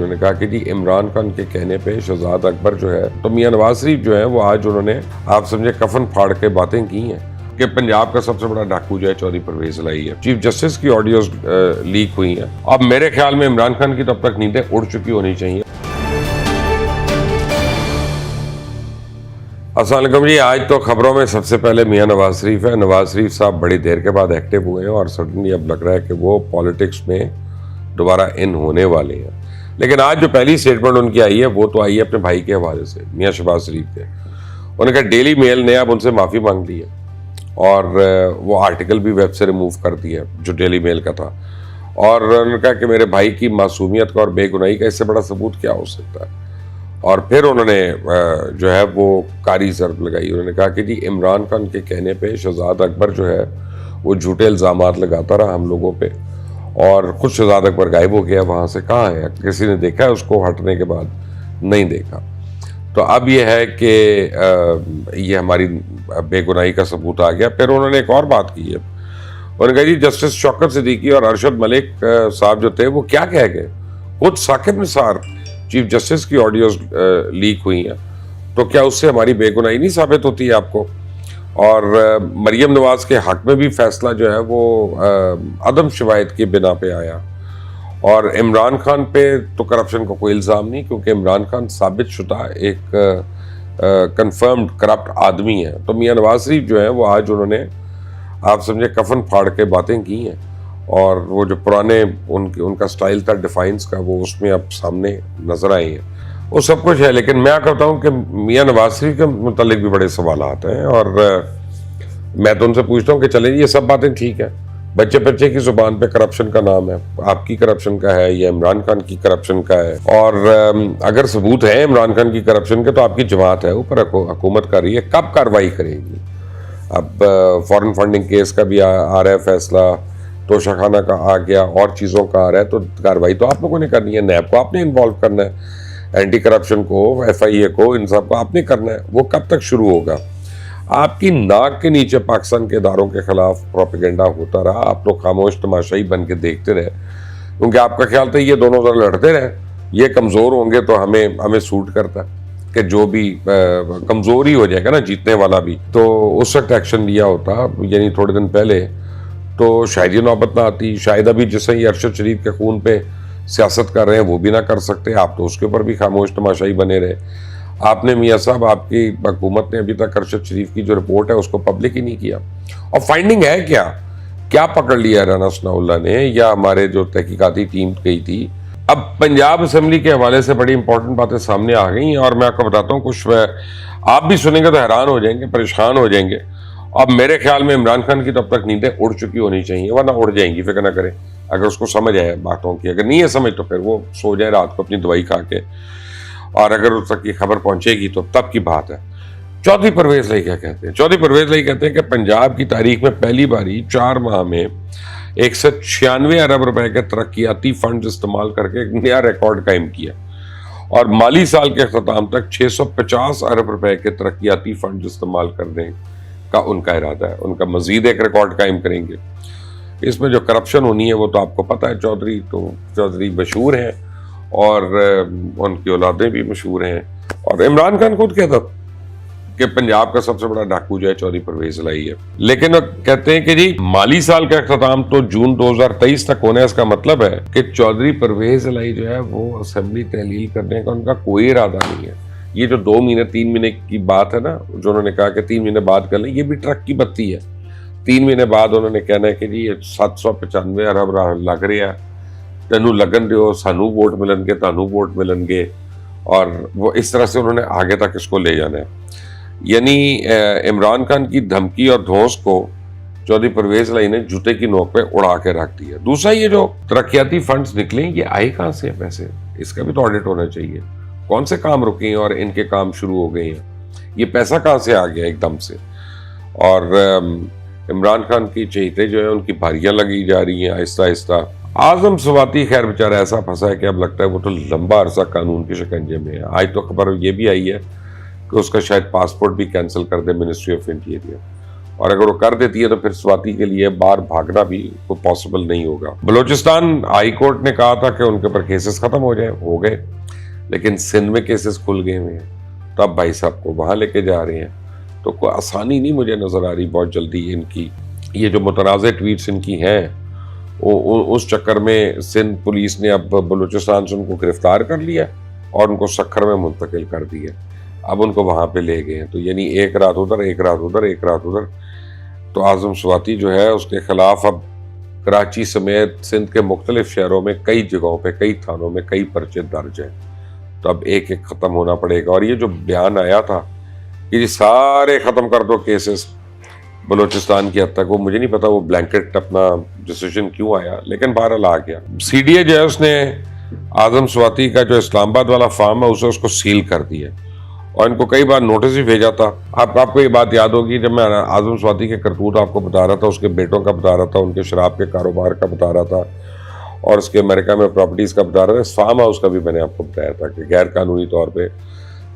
انہوں نے کہا کہ جی عمران خان کے کہنے پہ شہزاد اکبر جو ہے تو میاں نواز شریف جو ہے وہ آج انہوں نے آپ سمجھے کفن پھاڑ کے باتیں کی ہیں کہ پنجاب کا سب سے بڑا ڈاکو جو ہے چودھری پرویز الہی ہے. چیف جسٹس کی آڈیوز لیک ہوئی ہیں. اب میرے خیال میں عمران خان کی تو اب تک نیندیں اڑ چکی ہونی چاہیے. السلام علیکم جی. آج تو خبروں میں سب سے پہلے میاں نواز شریف ہے. نواز شریف صاحب بڑی دیر کے بعد ایکٹیو ہوئے ہیں اور سڈنلی اب لگ رہا ہے کہ وہ پالیٹکس میں دوبارہ ان ہونے والے ہیں. لیکن آج جو پہلی سٹیٹمنٹ ان کی آئی ہے وہ تو آئی ہے اپنے بھائی کے حوالے سے, میاں شہباز شریف کے. انہوں نے کہا ڈیلی میل نے اب ان سے معافی مانگ لی ہے اور وہ آرٹیکل بھی ویب سے ریموو کر دیا جو ڈیلی میل کا تھا. اور انہوں نے کہا کہ میرے بھائی کی معصومیت کا اور بے گناہی کا اس سے بڑا ثبوت کیا ہو سکتا ہے. اور پھر انہوں نے جو ہے وہ کاری ضرب لگائی. انہوں نے کہا کہ جی عمران خان کے کہنے پہ شہزاد اکبر جو ہے وہ جھوٹے الزامات لگاتا رہا ہم لوگوں پہ, اور خود شہزاد اکبر غائب ہو گیا. وہاں سے کہاں ہے؟ کسی نے دیکھا ہے اس کو ہٹنے کے بعد؟ نہیں دیکھا. تو اب یہ ہے کہ یہ ہماری بے گناہی کا ثبوت آ گیا. پھر انہوں نے ایک اور بات کی ہے. انہوں نے کہا جی جسٹس شوکت صدیقی اور ارشد ملک صاحب جو تھے وہ کیا کہہ گئے. خود ثاقب نثار چیف جسٹس کی آڈیوز لیک ہوئی ہیں, تو کیا اس سے ہماری بے گناہی نہیں ثابت ہوتی ہے آپ کو؟ اور مریم نواز کے حق میں بھی فیصلہ جو ہے وہ عدم شواہد کی بنا پہ آیا. اور عمران خان پہ تو کرپشن کا کوئی الزام نہیں, کیونکہ عمران خان ثابت شدہ ایک کنفرمڈ کرپٹ آدمی ہے. تو میاں نواز شریف جو ہیں وہ آج انہوں نے آپ سمجھے کفن پھاڑ کے باتیں کی ہیں, اور وہ جو پرانے ان کا سٹائل تھا ڈیفائنس کا وہ اس میں اب سامنے نظر آئی ہیں. وہ سب کچھ ہے, لیکن میں کہتا ہوں کہ میاں نواز شریف کے متعلق بھی بڑے سوالات ہیں. اور میں تو ان سے پوچھتا ہوں کہ چلیں یہ سب باتیں ٹھیک ہیں, بچے کی زبان پہ کرپشن کا نام ہے, آپ کی کرپشن کا ہے یا عمران خان کی کرپشن کا ہے, اور اگر ثبوت ہے عمران خان کی کرپشن کے تو آپ کی جماعت ہے اوپر حکومت کر رہی ہے, کب کارروائی کرے گی؟ اب فارن فنڈنگ کیس کا بھی آ رہا ہے فیصلہ, توشہ خانہ کا آ گیا, اور چیزوں کا آ رہا ہے, تو کارروائی تو آپ لوگوں نے کرنی ہے. نیب کو آپ نے انوالو کرنا ہے, اینٹی کرپشن کو, ایف آئی اے کو, ان سب کو آپ نے کرنا ہے. وہ کب تک شروع ہوگا؟ آپ کی ناک کے نیچے پاکستان کے اداروں کے خلاف پروپیگنڈا ہوتا رہا, آپ لوگ خاموش تماشائی بن کے دیکھتے رہے, کیونکہ آپ کا خیال تھا یہ دونوں ذرا لڑتے رہے, یہ کمزور ہوں گے تو ہمیں سوٹ کرتا ہے کہ جو بھی کمزور ہی ہو جائے گا نا جیتنے والا بھی, تو اس وقت ایکشن لیا ہوتا. یعنی تھوڑے دن پہلے تو شاید یہ نوبت نہ آتی, شاید ابھی جیسے یہ ارشد شریف کے خون پہ سیاست کر رہے ہیں وہ بھی نہ کر سکتے. آپ تو اس کے اوپر بھی خاموش تماشائی بنے رہے. آپ نے میاں صاحب, آپ کی حکومت نے ابھی تک ارشد شریف کی جو رپورٹ ہے اس کو پبلک ہی نہیں کیا. اور فائنڈنگ ہے کیا پکڑ لیا رانا ثناء اللہ نے یا ہمارے جو تحقیقاتی ٹیم گئی تھی؟ اب پنجاب اسمبلی کے حوالے سے بڑی امپورٹنٹ باتیں سامنے آ گئی ہیں, اور میں آپ کو بتاتا ہوں کچھ آپ بھی سنیں گے تو حیران ہو جائیں گے, پریشان ہو جائیں گے. اب میرے خیال میں عمران خان کی تب تک نیندیں اڑ چکی ہونی چاہیے, ورنہ اڑ جائیں گی, فکر نہ کریں. اگر اس کو سمجھ آئے باتوں کی, اگر نہیں ہے سمجھ تو پھر وہ سو جائے رات کو اپنی دوائی کھا کے, اور اگر اس تک یہ خبر پہنچے گی تو تب کی بات ہے. چودھری پرویز الہی کیا کہتے ہیں؟ چودھری پرویز الہی کہتے ہیں کہ پنجاب کی تاریخ میں پہلی باری 4 ماہ میں 196 ارب روپے کے ترقیاتی فنڈز استعمال کر کے ایک نیا ریکارڈ قائم کیا, اور مالی سال کے اختتام تک 650 ارب روپے کے ترقیاتی فنڈز استعمال کرنے کا ان کا ارادہ ہے. ان کا مزید ایک ریکارڈ قائم کریں گے. اس میں جو کرپشن ہونی ہے وہ تو آپ کو پتہ ہے. چودھری مشہور ہیں اور ان کی اولادیں بھی مشہور ہیں. اور عمران خان خود کہتا کہ پنجاب کا سب سے بڑا ڈاکو جو ہے چودھری پرویز الہی ہے. لیکن وہ کہتے ہیں کہ جی مالی سال کا اختتام تو جون 2023 تک ہونا ہے. اس کا مطلب ہے کہ چودھری پرویز الہی جو ہے وہ اسمبلی تحلیل کرنے کا ان کا کوئی ارادہ نہیں ہے. یہ جو 2 مہینے 3 مہینے کی بات ہے نا, جو انہوں نے کہا کہ 3 مہینے بعد کر لیں, یہ بھی ٹرک کی بتی ہے. 3 مہینے بعد انہوں نے کہنا ہے کہ جی 795 ارب لگ رہا, تینوں لگن دیو, سانو ووٹ ملن گے, تانوں ووٹ ملن گے, اور وہ اس طرح سے انہوں نے آگے تک اس کو لے جانا ہے. یعنی عمران خان کی دھمکی اور دھوس کو چودھری پرویز الہی نے جوتے کی نوک پہ اڑا کے رکھ دیا. دوسرا, یہ جو ترقیاتی فنڈز نکلیں یہ آئے کہاں سے ہیں پیسے؟ اس کا بھی تو آڈٹ ہونا چاہیے. کون سے کام رکے ہیں اور ان کے کام شروع ہو گئے ہیں؟ یہ پیسہ کہاں سے آ گیا ایک دم سے؟ اور عمران خان کی چہیتے جو ہیں ان کی بھاریاں لگی جا رہی ہیں آہستہ آہستہ. اعظم سواتی خیر بیچارہ ایسا پھنسا ہے کہ اب لگتا ہے وہ تو لمبا عرصہ قانون کے شکنجے میں ہے. آج تو خبر یہ بھی آئی ہے کہ اس کا شاید پاسپورٹ بھی کینسل کر دے منسٹری آف انٹیریئر. اور اگر وہ کر دیتی ہے تو پھر سواتی کے لیے باہر بھاگنا بھی پاسبل نہیں ہوگا. بلوچستان ہائی کورٹ نے کہا تھا کہ ان کے اوپر کیسز ختم ہو جائیں, ہو گئے, لیکن سندھ میں کیسز کھل گئے ہوئے ہیں, تو اب بھائی صاحب کو وہاں لے کے جا رہے ہیں. تو کوئی آسانی نہیں مجھے نظر آ رہی بہت جلدی ان کی. یہ جو متنازع ٹویٹس ان کی ہیں, اس چکر میں سندھ پولیس نے اب بلوچستان سے ان کو گرفتار کر لیا اور ان کو سکھر میں منتقل کر دیا. اب ان کو وہاں پہ لے گئے ہیں, تو یعنی ایک رات ادھر, ایک رات ادھر, ایک رات ادھر. تو اعظم سواتی جو ہے اس کے خلاف اب کراچی سمیت سندھ کے مختلف شہروں میں کئی جگہوں پہ, کئی تھانوں میں کئی پرچے درج ہیں. تو اب ایک ایک ختم ہونا پڑے گا. اور یہ جو بیان آیا تھا کہ یہ سارے ختم کر دو کیسز بلوچستان کی حد تک, وہ مجھے نہیں پتا وہ بلینکٹ اپنا ڈیسیژن کیوں آیا, لیکن بہرحال آ گیا. سی ڈی اے جو ہے اس نے اعظم سواتی کا جو اسلام آباد والا فارم ہے اسے اس کو سیل کر دیا, اور ان کو کئی بار نوٹس بھی بھیجا تھا. آپ کو یہ بات یاد ہوگی جب میں اعظم سواتی کے کرتوت آپ کو بتا رہا تھا, اس کے بیٹوں کا بتا رہا تھا, ان کے شراب کے کاروبار کا بتا رہا تھا, اور اس کے امریکہ میں پراپرٹیز کا بتا رہا تھا. اس فارم ہاؤس کا بھی میں نے آپ کو بتایا تھا کہ غیر قانونی طور پہ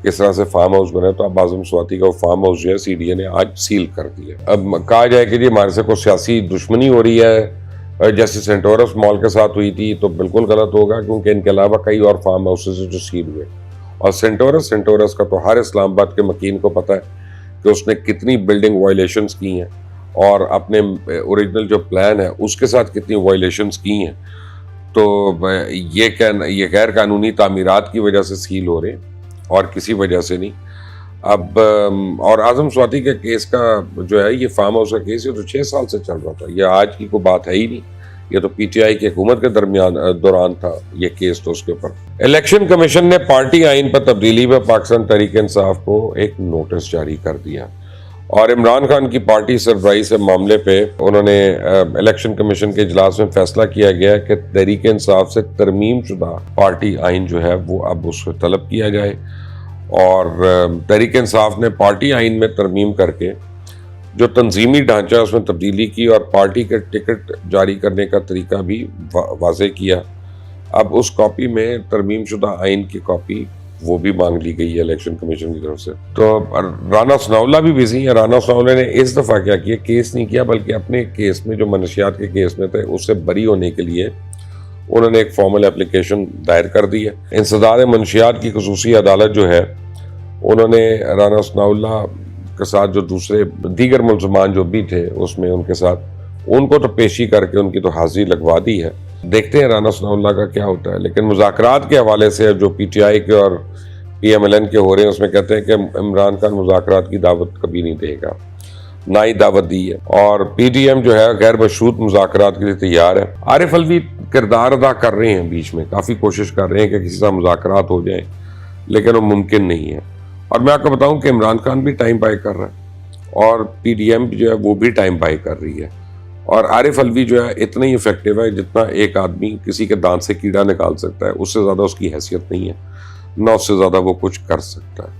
کس طرح سے فارم ہاؤس بنے. تو اب اعظم سواتی کا وہ فارم ہاؤس جو ہے سی ڈی اے نے آج سیل کر دیا. اب کہا جائے کہ جی ہمارے سے کوئی سیاسی دشمنی ہو رہی ہے جیسے سینٹورس مال کے ساتھ ہوئی تھی, تو بالکل غلط ہوگا, کیونکہ ان کے علاوہ کئی اور فارم ہاؤسز جو سیل ہوئے. اور سینٹورس کا تو ہر اسلام آباد کے مکین کو پتہ ہے کہ اس نے کتنی بلڈنگ وائلیشنز کی ہیں, اور اپنے اوریجنل جو پلان ہے اس کے ساتھ کتنی وائلیشنز کی ہیں. تو یہ غیر قانونی تعمیرات کی وجہ سے سیل ہو رہے ہیں اور کسی وجہ سے نہیں. اب اور اعظم سواتی کے کیس کا جو ہے یہ فارم ہاؤس کا کیس, یہ تو 6 سال سے چل رہا تھا, یہ آج کی کوئی بات ہے ہی نہیں. یہ تو پی ٹی آئی کی حکومت کے دوران تھا یہ کیس. تو اس کے اوپر الیکشن کمیشن نے پارٹی آئین پر تبدیلی پر پاکستان تحریک انصاف کو ایک نوٹس جاری کر دیا, اور عمران خان کی پارٹی سربراہی سے معاملے پہ انہوں نے الیکشن کمیشن کے اجلاس میں فیصلہ کیا گیا کہ تحریک انصاف سے ترمیم شدہ پارٹی آئین جو ہے وہ اب اس کو طلب کیا جائے. اور تحریک انصاف نے پارٹی آئین میں ترمیم کر کے جو تنظیمی ڈھانچہ اس میں تبدیلی کی اور پارٹی کے ٹکٹ جاری کرنے کا طریقہ بھی واضح کیا. اب اس کاپی میں ترمیم شدہ آئین کی کاپی وہ بھی مانگ لی گئی ہے الیکشن کمیشن کی طرف سے. تو رانا ثناءاللہ بھی بزی ہیں. رانا ثناءاللہ نے اس دفعہ کیا کیا, کیس نہیں کیا بلکہ اپنے کیس میں جو منشیات کے کیس میں تھے اس سے بری ہونے کے لیے انہوں نے ایک فارمل اپلیکیشن دائر کر دی ہے. انسداد منشیات کی خصوصی عدالت جو ہے انہوں نے رانا ثناءاللہ کے ساتھ جو دیگر ملزمان جو بھی تھے اس میں ان کے ساتھ ان کو تو پیشی کر کے ان کی تو حاضری لگوا دی ہے. دیکھتے ہیں رانا ثناءاللہ کا کیا ہوتا ہے. لیکن مذاکرات کے حوالے سے جو پی ٹی آئی کے اور پی ایم ایل این کے ہو رہے ہیں اس میں کہتے ہیں کہ عمران خان مذاکرات کی دعوت کبھی نہیں دے گا, نہ ہی دعوت دی ہے, اور پی ڈی ایم جو ہے غیر مشروط مذاکرات کے لیے تیار ہے. عارف الوی کردار ادا کر رہے ہیں, بیچ میں کافی کوشش کر رہے ہیں کہ کسی طرح مذاکرات ہو جائیں, لیکن وہ ممکن نہیں ہے. اور میں آپ کو بتاؤں کہ عمران خان بھی ٹائم بائی کر رہا ہے اور پی ڈی ایم جو ہے وہ بھی ٹائم بائی کر رہی ہے, اور عارف الوی جو ہے اتنا ہی افیکٹو ہے جتنا ایک آدمی کسی کے دانت سے کیڑا نکال سکتا ہے, اس سے زیادہ اس کی حیثیت نہیں ہے, نہ اس سے زیادہ وہ کچھ کر سکتا ہے.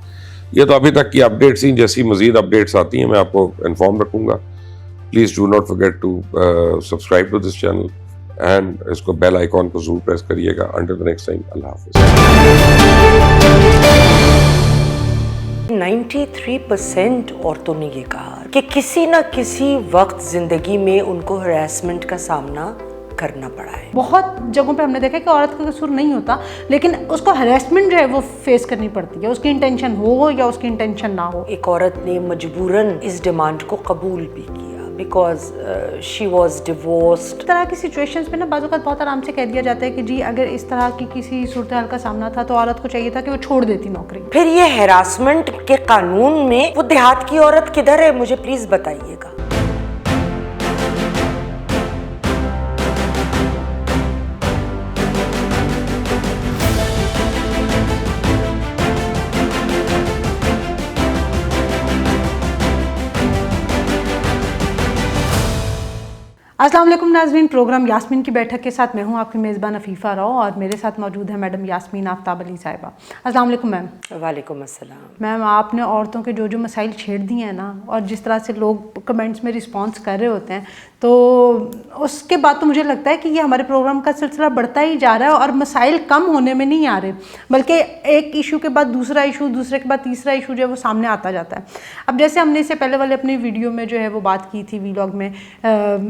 یہ تو ابھی تک کی اپڈیٹس ہیں, جیسی مزید اپڈیٹس آتی ہیں میں آپ کو انفارم رکھوں گا. Please do not forget to subscribe to this channel and اس کو بیل آئیکن کو ضرور پریس کریے گا. انٹل دی نیکسٹ ٹائم, اللہ حافظ. 93% عورتوں نے یہ کہا کہ کسی نہ کسی وقت زندگی میں ان کو ہراسمنٹ کا سامنا کرنا پڑا ہے. بہت جگہوں پہ ہم نے دیکھا کہ عورت کا قصور نہیں ہوتا, لیکن اس کو ہراسمنٹ جو ہے وہ فیس کرنی پڑتی ہے, اس کی انٹینشن ہو یا اس کی انٹینشن نہ ہو. ایک عورت نے مجبوراً اس ڈیمانڈ کو قبول بھی کیا بیکاز شی واز ڈیورسڈ. اس طرح کی سچویشنز پہ نا بعض اوقات بہت آرام سے کہہ دیا جاتا ہے کہ جی اگر اس طرح کی کسی صورتحال کا سامنا تھا تو عورت کو چاہیے تھا کہ وہ چھوڑ دیتی نوکری. پھر یہ ہراسمنٹ کے قانون میں وہ دیہات کی عورت کدھر ہے, مجھے پلیز بتائیے گا. السلام علیکم ناظرین, پروگرام یاسمین کی بیٹھک کے ساتھ میں ہوں آپ کی میزبان عفیفہ راؤ, اور میرے ساتھ موجود ہے میڈم یاسمین آفتاب علی صاحبہ. السلام علیکم میم. وعلیکم السلام. میم آپ نے عورتوں کے جو مسائل چھیڑ دیے ہیں نا, اور جس طرح سے لوگ کمنٹس میں رسپانس کر رہے ہوتے ہیں, تو اس کے بعد تو مجھے لگتا ہے کہ یہ ہمارے پروگرام کا سلسلہ بڑھتا ہی جا رہا ہے اور مسائل کم ہونے میں نہیں آ رہے، بلکہ ایک ایشو کے بعد دوسرا ایشو، دوسرے کے بعد تیسرا ایشو جو ہے وہ سامنے آتا جاتا ہے۔ اب جیسے ہم نے اس سے پہلے والے اپنی ویڈیو میں جو ہے وہ بات کی تھی ویلاگ میں،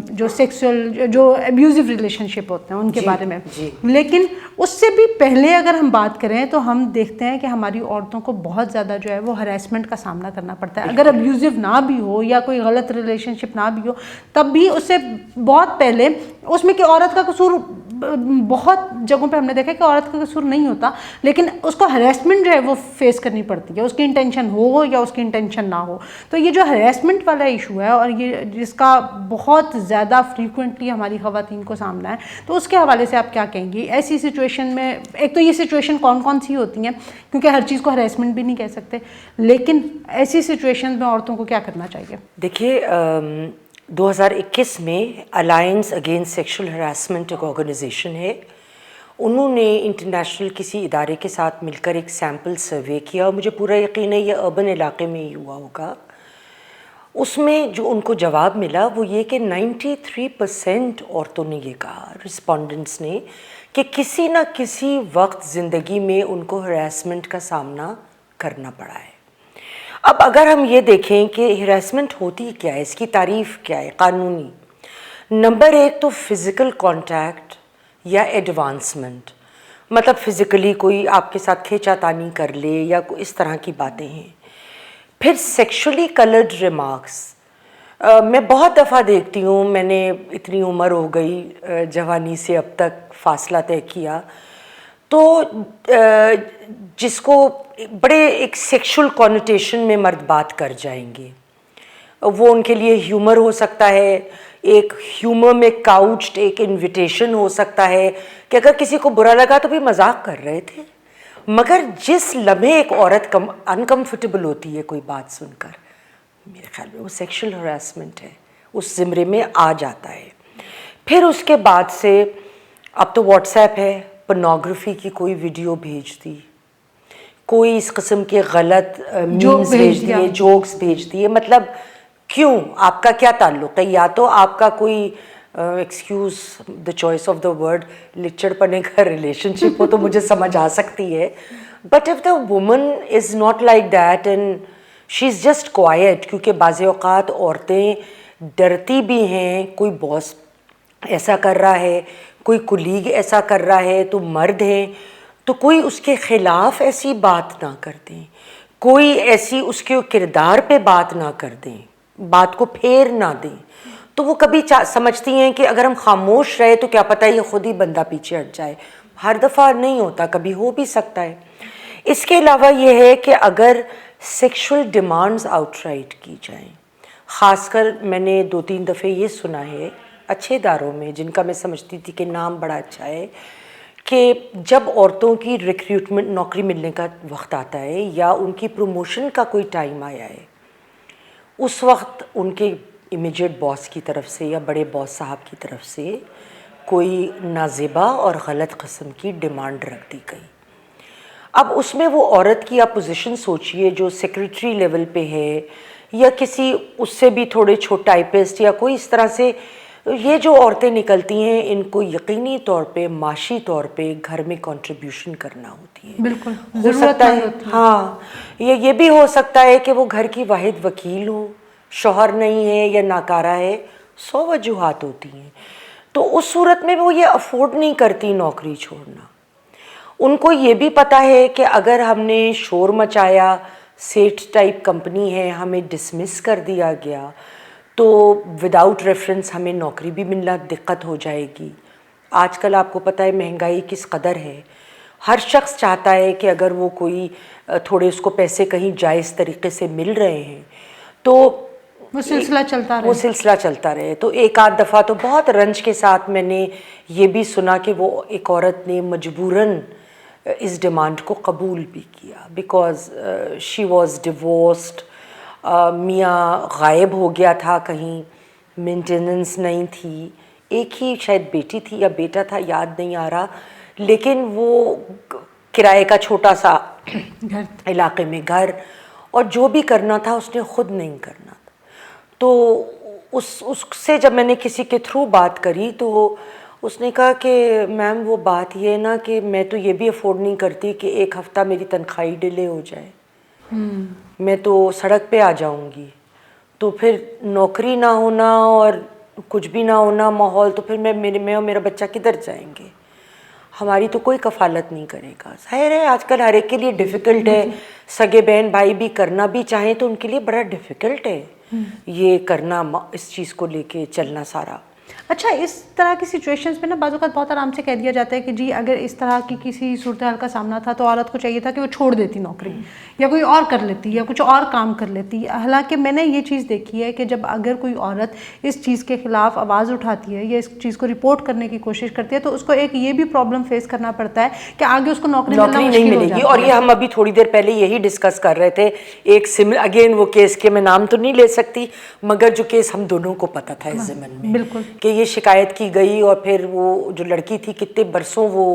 جو سیکسول جو ابیوزو ریلیشن شپ ہوتے ہیں ان کے بارے میں، لیکن اس سے بھی پہلے اگر ہم بات کریں تو ہم دیکھتے ہیں کہ ہماری عورتوں کو بہت زیادہ جو ہے وہ ہراسمنٹ کا سامنا کرنا پڑتا ہے۔ اگر ابیوزو نہ بھی ہو یا کوئی غلط ریلیشن شپ نہ بھی ہو، تب بھی اس سے بہت پہلے اس میں کہ عورت کا قصور، بہت جگہوں پہ ہم نے دیکھا کہ عورت کا قصور نہیں ہوتا، لیکن اس کو ہراسمنٹ جو ہے وہ فیس کرنی پڑتی ہے، اس کی انٹینشن ہو یا اس کی انٹینشن نہ ہو۔ تو یہ جو ہراسمنٹ والا ایشو ہے اور یہ جس کا بہت زیادہ فریکوینٹلی ہماری خواتین کو سامنا ہے، تو اس کے حوالے سے آپ کیا کہیں گی ایسی سچویشن میں؟ ایک تو یہ سچویشن کون کون سی ہوتی ہیں، کیونکہ ہر چیز کو ہراسمنٹ بھی نہیں کہہ سکتے، لیکن ایسی سچویشن میں عورتوں کو کیا کرنا چاہیے؟ دیکھیے 2021 میں الائنس اگینسٹ سیکشل ہراسمنٹ ایک آرگنائزیشن ہے، انہوں نے انٹرنیشنل کسی ادارے کے ساتھ مل کر ایک سیمپل سروے کیا، اور مجھے پورا یقین ہے یہ اربن علاقے میں ہی ہوا ہوگا۔ اس میں جو ان کو جواب ملا وہ یہ کہ 93% عورتوں نے یہ کہا، رسپونڈنٹس نے، کہ کسی نہ کسی وقت زندگی میں ان کو ہراسمنٹ کا سامنا کرنا پڑا ہے۔ اب اگر ہم یہ دیکھیں کہ ہراسمنٹ ہوتی کیا ہے، اس کی تعریف کیا ہے قانونی، نمبر 1 تو فزیکل کانٹیکٹ یا ایڈوانسمنٹ، مطلب فزیکلی کوئی آپ کے ساتھ کھینچا تانی کر لے یا کوئی اس طرح کی باتیں ہیں۔ پھر سیکشولی کلرڈ ریمارکس، میں بہت دفعہ دیکھتی ہوں، میں نے اتنی عمر ہو گئی، جوانی سے اب تک فاصلہ طے کیا، تو جس کو بڑے ایک سیکشل کونوٹیشن میں مرد بات کر جائیں گے، وہ ان کے لیے ہیومر ہو سکتا ہے، ایک ہیومر میں کاؤچڈ ایک انویٹیشن ہو سکتا ہے کہ اگر کسی کو برا لگا تو بھی مذاق کر رہے تھے، مگر جس لمحے ایک عورت انکمفرٹیبل ہوتی ہے کوئی بات سن کر، میرے خیال میں وہ سیکشل ہراسمنٹ ہے، اس زمرے میں آ جاتا ہے۔ پھر اس کے بعد سے اب تو واٹس ایپ ہے، پورنوگرافی کی کوئی ویڈیو بھیج دی، کوئی اس قسم کے غلط میمز بھیج دیے، جوکس بھیج دیے، مطلب کیوں؟ آپ کا کیا تعلق ہے؟ یا تو آپ کا کوئی excuse the choice of the word لچڑ پنے کا ریلیشن شپ ہو تو مجھے سمجھ آ سکتی ہے، but if the woman is not like that and she is just quite, کیونکہ بعض اوقات عورتیں ڈرتی بھی ہیں، کوئی باس ایسا کر رہا ہے، کوئی کولیگ ایسا کر رہا ہے، تو مرد ہیں تو کوئی اس کے خلاف ایسی بات نہ کر دیں، کوئی ایسی اس کے کردار پہ بات نہ کر دیں، بات کو پھیر نہ دیں، تو وہ کبھی سمجھتی ہیں کہ اگر ہم خاموش رہے تو کیا پتہ یہ خود ہی بندہ پیچھے ہٹ جائے۔ ہر دفعہ نہیں ہوتا، کبھی ہو بھی سکتا ہے۔ اس کے علاوہ یہ ہے کہ اگر سیکشول ڈیمانڈز آؤٹ رائٹ کی جائیں، خاص کر میں نے 2-3 دفعے یہ سنا ہے اچھے اداروں میں، جن کا میں سمجھتی تھی کہ نام بڑا اچھا ہے، کہ جب عورتوں کی ریکروٹمنٹ، نوکری ملنے کا وقت آتا ہے یا ان کی پروموشن کا کوئی ٹائم آیا ہے، اس وقت ان کے امیجیٹ باس کی طرف سے یا بڑے باس صاحب کی طرف سے کوئی نازیبا اور غلط قسم کی ڈیمانڈ رکھ دی گئی۔ اب اس میں وہ عورت کی آپ پوزیشن سوچئے جو سیکرٹری لیول پہ ہے یا کسی اس سے بھی تھوڑے چھوٹا ٹائپسٹ یا کوئی اس طرح سے، یہ جو عورتیں نکلتی ہیں ان کو یقینی طور پہ معاشی طور پہ گھر میں کنٹریبیوشن کرنا ہوتی ہے۔ بالکل ہو سکتا ہے، ہاں یہ بھی ہو سکتا ہے کہ وہ گھر کی واحد وکیل ہو، شوہر نہیں ہے یا ناکارہ ہے، 100 وجوہات ہوتی ہیں، تو اس صورت میں وہ یہ افورڈ نہیں کرتی نوکری چھوڑنا۔ ان کو یہ بھی پتہ ہے کہ اگر ہم نے شور مچایا، سیٹ ٹائپ کمپنی ہے، ہمیں ڈسمس کر دیا گیا تو وداؤٹ ریفرنس ہمیں نوکری بھی ملنا دقت ہو جائے گی۔ آج کل آپ کو پتہ ہے مہنگائی کس قدر ہے، ہر شخص چاہتا ہے کہ اگر وہ کوئی تھوڑے اس کو پیسے کہیں جائز طریقے سے مل رہے ہیں تو وہ سلسلہ چلتا رہے۔ تو ایک آدھ دفعہ تو بہت رنج کے ساتھ میں نے یہ بھی سنا کہ وہ ایک عورت نے مجبوراً اس ڈیمانڈ کو قبول بھی کیا، بیکاز شی واز ڈیورسڈ، میاں غائب ہو گیا تھا کہیں، مینٹیننس نہیں تھی، ایک ہی شاید بیٹی تھی یا بیٹا تھا، یاد نہیں آ رہا، لیکن وہ کرائے کا چھوٹا سا علاقے میں گھر، اور جو بھی کرنا تھا اس نے خود نہیں کرنا تھا۔ تو اس سے جب میں نے کسی کے تھرو بات کری تو اس نے کہا کہ میم وہ بات یہ نا کہ میں تو یہ بھی افورڈ نہیں کرتی کہ ایک ہفتہ میری تنخواہ ڈیلے ہو جائے, میں تو سڑک پہ آ جاؤں گی, تو پھر نوکری نہ ہونا اور کچھ بھی نہ ہونا ماحول, تو پھر میں اور میرا بچہ کدھر جائیں گے, ہماری تو کوئی کفالت نہیں کرے گا. ظاہر ہے آج کل ہر ایک کے لیے ڈیفیکلٹ ہے, سگے بہن بھائی بھی کرنا بھی چاہیں تو ان کے لیے بڑا ڈیفیکلٹ ہے یہ کرنا, اس چیز کو لے کے چلنا سارا. اچھا, اس طرح کی سچویشنز میں نا بعض اوقات بہت آرام سے کہہ دیا جاتا ہے کہ جی اگر اس طرح کی کسی صورتحال کا سامنا تھا تو عورت کو چاہیے تھا کہ وہ چھوڑ دیتی نوکری یا کوئی اور کر لیتی یا کچھ اور کام کر لیتی. حالانکہ میں نے یہ چیز دیکھی ہے کہ جب اگر کوئی عورت اس چیز کے خلاف آواز اٹھاتی ہے یا اس چیز کو رپورٹ کرنے کی کوشش کرتی ہے تو اس کو ایک یہ بھی پرابلم فیس کرنا پڑتا ہے کہ آگے اس کو نوکری نہیں ملے گی. اور یہ ہم ابھی تھوڑی دیر پہلے یہی ڈسکس کر رہے تھے, ایک اگین وہ کیس کے میں نام تو نہیں لے سکتی مگر جو کیس ہم دونوں کو پتہ تھا اس زمن میں بالکل کہ یہ شکایت کی گئی اور پھر وہ جو لڑکی تھی کتنے برسوں وہ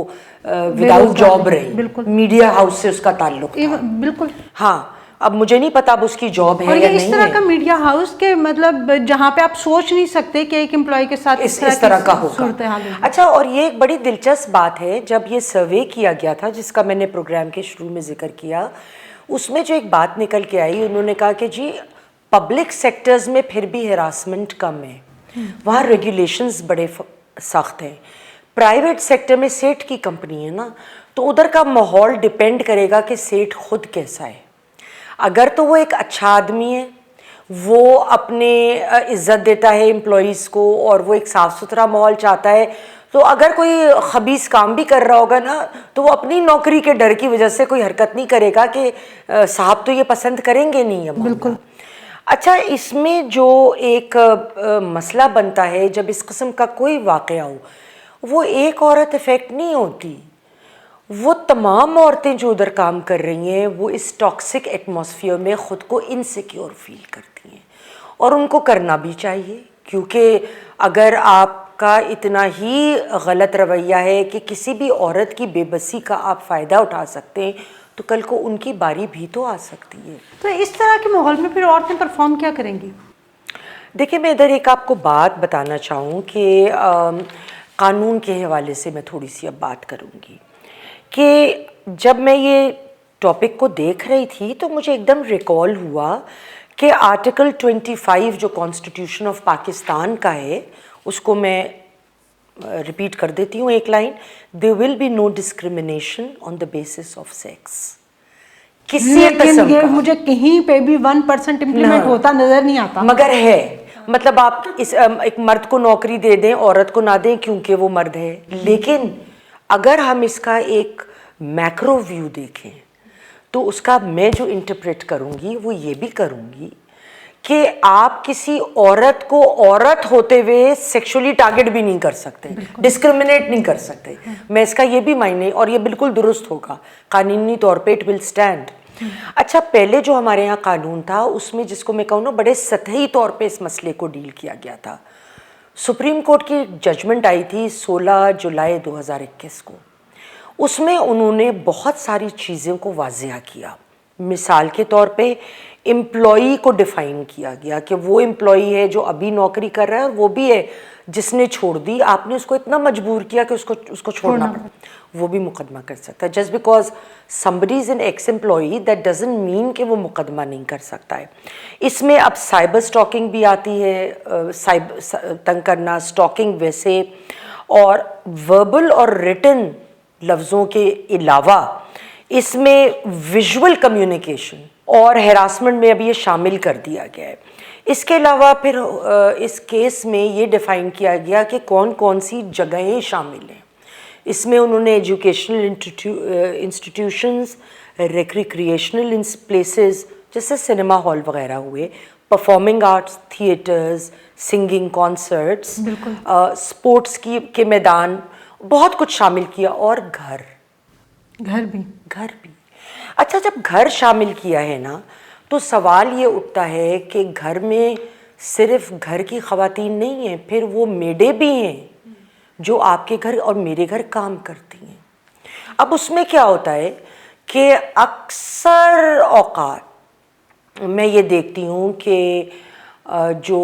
وداؤٹ جاب رہی, میڈیا ہاؤس سے اس کا تعلق تھا. بالکل ہاں, اب مجھے نہیں پتا اب اس کی جاب ہے اور یا یہ اس نہیں طرح ہے. کا میڈیا ہاؤس کے مطلب جہاں پہ آپ سوچ نہیں سکتے کہ ایک امپلائی کے ساتھ اس طرح کا ہوگا. صورتحال ہوگی. اچھا, اور یہ ایک بڑی دلچسپ بات ہے, جب یہ سروے کیا گیا تھا جس کا میں نے پروگرام کے شروع میں ذکر کیا, اس میں جو ایک بات نکل کے آئی, انہوں نے کہا کہ جی پبلک سیکٹرز میں پھر بھی ہراسمنٹ کم ہے, وہاں ریگولیشنز بڑے سخت ہیں. پرائیویٹ سیکٹر میں سیٹ کی کمپنی ہے نا, تو ادھر کا ماحول ڈپینڈ کرے گا کہ سیٹ خود کیسا ہے. اگر تو وہ ایک اچھا آدمی ہے, وہ اپنے عزت دیتا ہے امپلائیز کو اور وہ ایک صاف ستھرا ماحول چاہتا ہے, تو اگر کوئی خبیث کام بھی کر رہا ہوگا نا تو وہ اپنی نوکری کے ڈر کی وجہ سے کوئی حرکت نہیں کرے گا کہ صاحب تو یہ پسند کریں گے نہیں. بالکل. اچھا, اس میں جو ایک مسئلہ بنتا ہے جب اس قسم کا کوئی واقعہ ہو, وہ ایک عورت افیکٹ نہیں ہوتی, وہ تمام عورتیں جو ادھر کام کر رہی ہیں وہ اس ٹاکسک ایٹماسفیئر میں خود کو انسیکیور فیل کرتی ہیں, اور ان کو کرنا بھی چاہیے, کیونکہ اگر آپ کا اتنا ہی غلط رویہ ہے کہ کسی بھی عورت کی بے بسی کا آپ فائدہ اٹھا سکتے ہیں تو کل کو ان کی باری بھی تو آ سکتی ہے. تو اس طرح کے ماحول میں پھر عورتیں پرفارم کیا کریں گی؟ دیکھیں, میں ادھر ایک آپ کو بات بتانا چاہوں کہ قانون کے حوالے سے میں تھوڑی سی اب بات کروں گی کہ جب میں یہ ٹاپک کو دیکھ رہی تھی تو مجھے ایک دم ریکال ہوا کہ آرٹیکل 25 جو کانسٹیٹیوشن آف پاکستان کا ہے, اس کو میں ریپیٹ کر دیتی ہوں ایک line, there will be no discrimination on the basis of sex. کسی قسم کا مجھے کہیں پہ بھی 1% امپلیمنٹ ہوتا نظر نہیں آتا, مگر ہے. مطلب آپ ایک مرد کو نوکری دے دیں, عورت کو نہ دیں کیونکہ وہ مرد ہے, لیکن اگر ہم اس کا ایک میکرو ویو دیکھیں تو اس کا میں جو انٹرپریٹ کروں گی وہ یہ بھی کروں گی کہ آپ کسی عورت کو عورت ہوتے ہوئے سیکشولی ٹارگٹ بھی نہیں کر سکتے, ڈسکرمنیٹ نہیں کر سکتے. میں اس کا یہ بھی معنی, اور یہ بالکل درست ہوگا قانونی طور پہ, اٹ ول اسٹینڈ. اچھا, پہلے جو ہمارے یہاں قانون تھا اس میں جس کو میں کہوں نا بڑے سطحی طور پہ اس مسئلے کو ڈیل کیا گیا تھا. سپریم کورٹ کی ججمنٹ آئی تھی 16 جولائی 2021 کو, اس میں انہوں نے بہت ساری چیزوں کو واضح کیا. مثال کے طور پہ امپلائی کو ڈیفائن کیا گیا کہ وہ امپلائی ہے جو ابھی نوکری کر رہا ہے, اور وہ بھی ہے جس نے چھوڑ دی, آپ نے اس کو اتنا مجبور کیا کہ اس کو چھوڑنا پڑا, وہ بھی مقدمہ کر سکتا ہے. Just because somebody is an ex employee that doesn't mean کہ وہ مقدمہ نہیں کر سکتا ہے. اس میں اب سائبر اسٹاکنگ بھی آتی ہے, تنگ کرنا, اسٹاکنگ ویسے, اور وربل اور ریٹن لفظوں کے علاوہ اس میں ویژول کمیونیکیشن اور ہراسمنٹ میں ابھی یہ شامل کر دیا گیا ہے. اس کے علاوہ پھر اس کیس میں یہ ڈیفائن کیا گیا کہ کون کون سی جگہیں شامل ہیں. اس میں انہوں نے ایجوکیشنل انسٹیٹیوشنز, ریکریشنل پلیسز جیسے سنیما ہال وغیرہ ہوئے, performing arts, theatres, singing concerts, sports کے میدان, بہت کچھ شامل کیا, اور گھر بھی. اچھا, جب گھر شامل کیا ہے نا تو سوال یہ اٹھتا ہے کہ گھر میں صرف گھر کی خواتین نہیں ہیں, پھر وہ میڈیں بھی ہیں جو آپ کے گھر اور میرے گھر کام کرتی ہیں. اب اس میں کیا ہوتا ہے کہ اکثر اوقات میں یہ دیکھتی ہوں کہ جو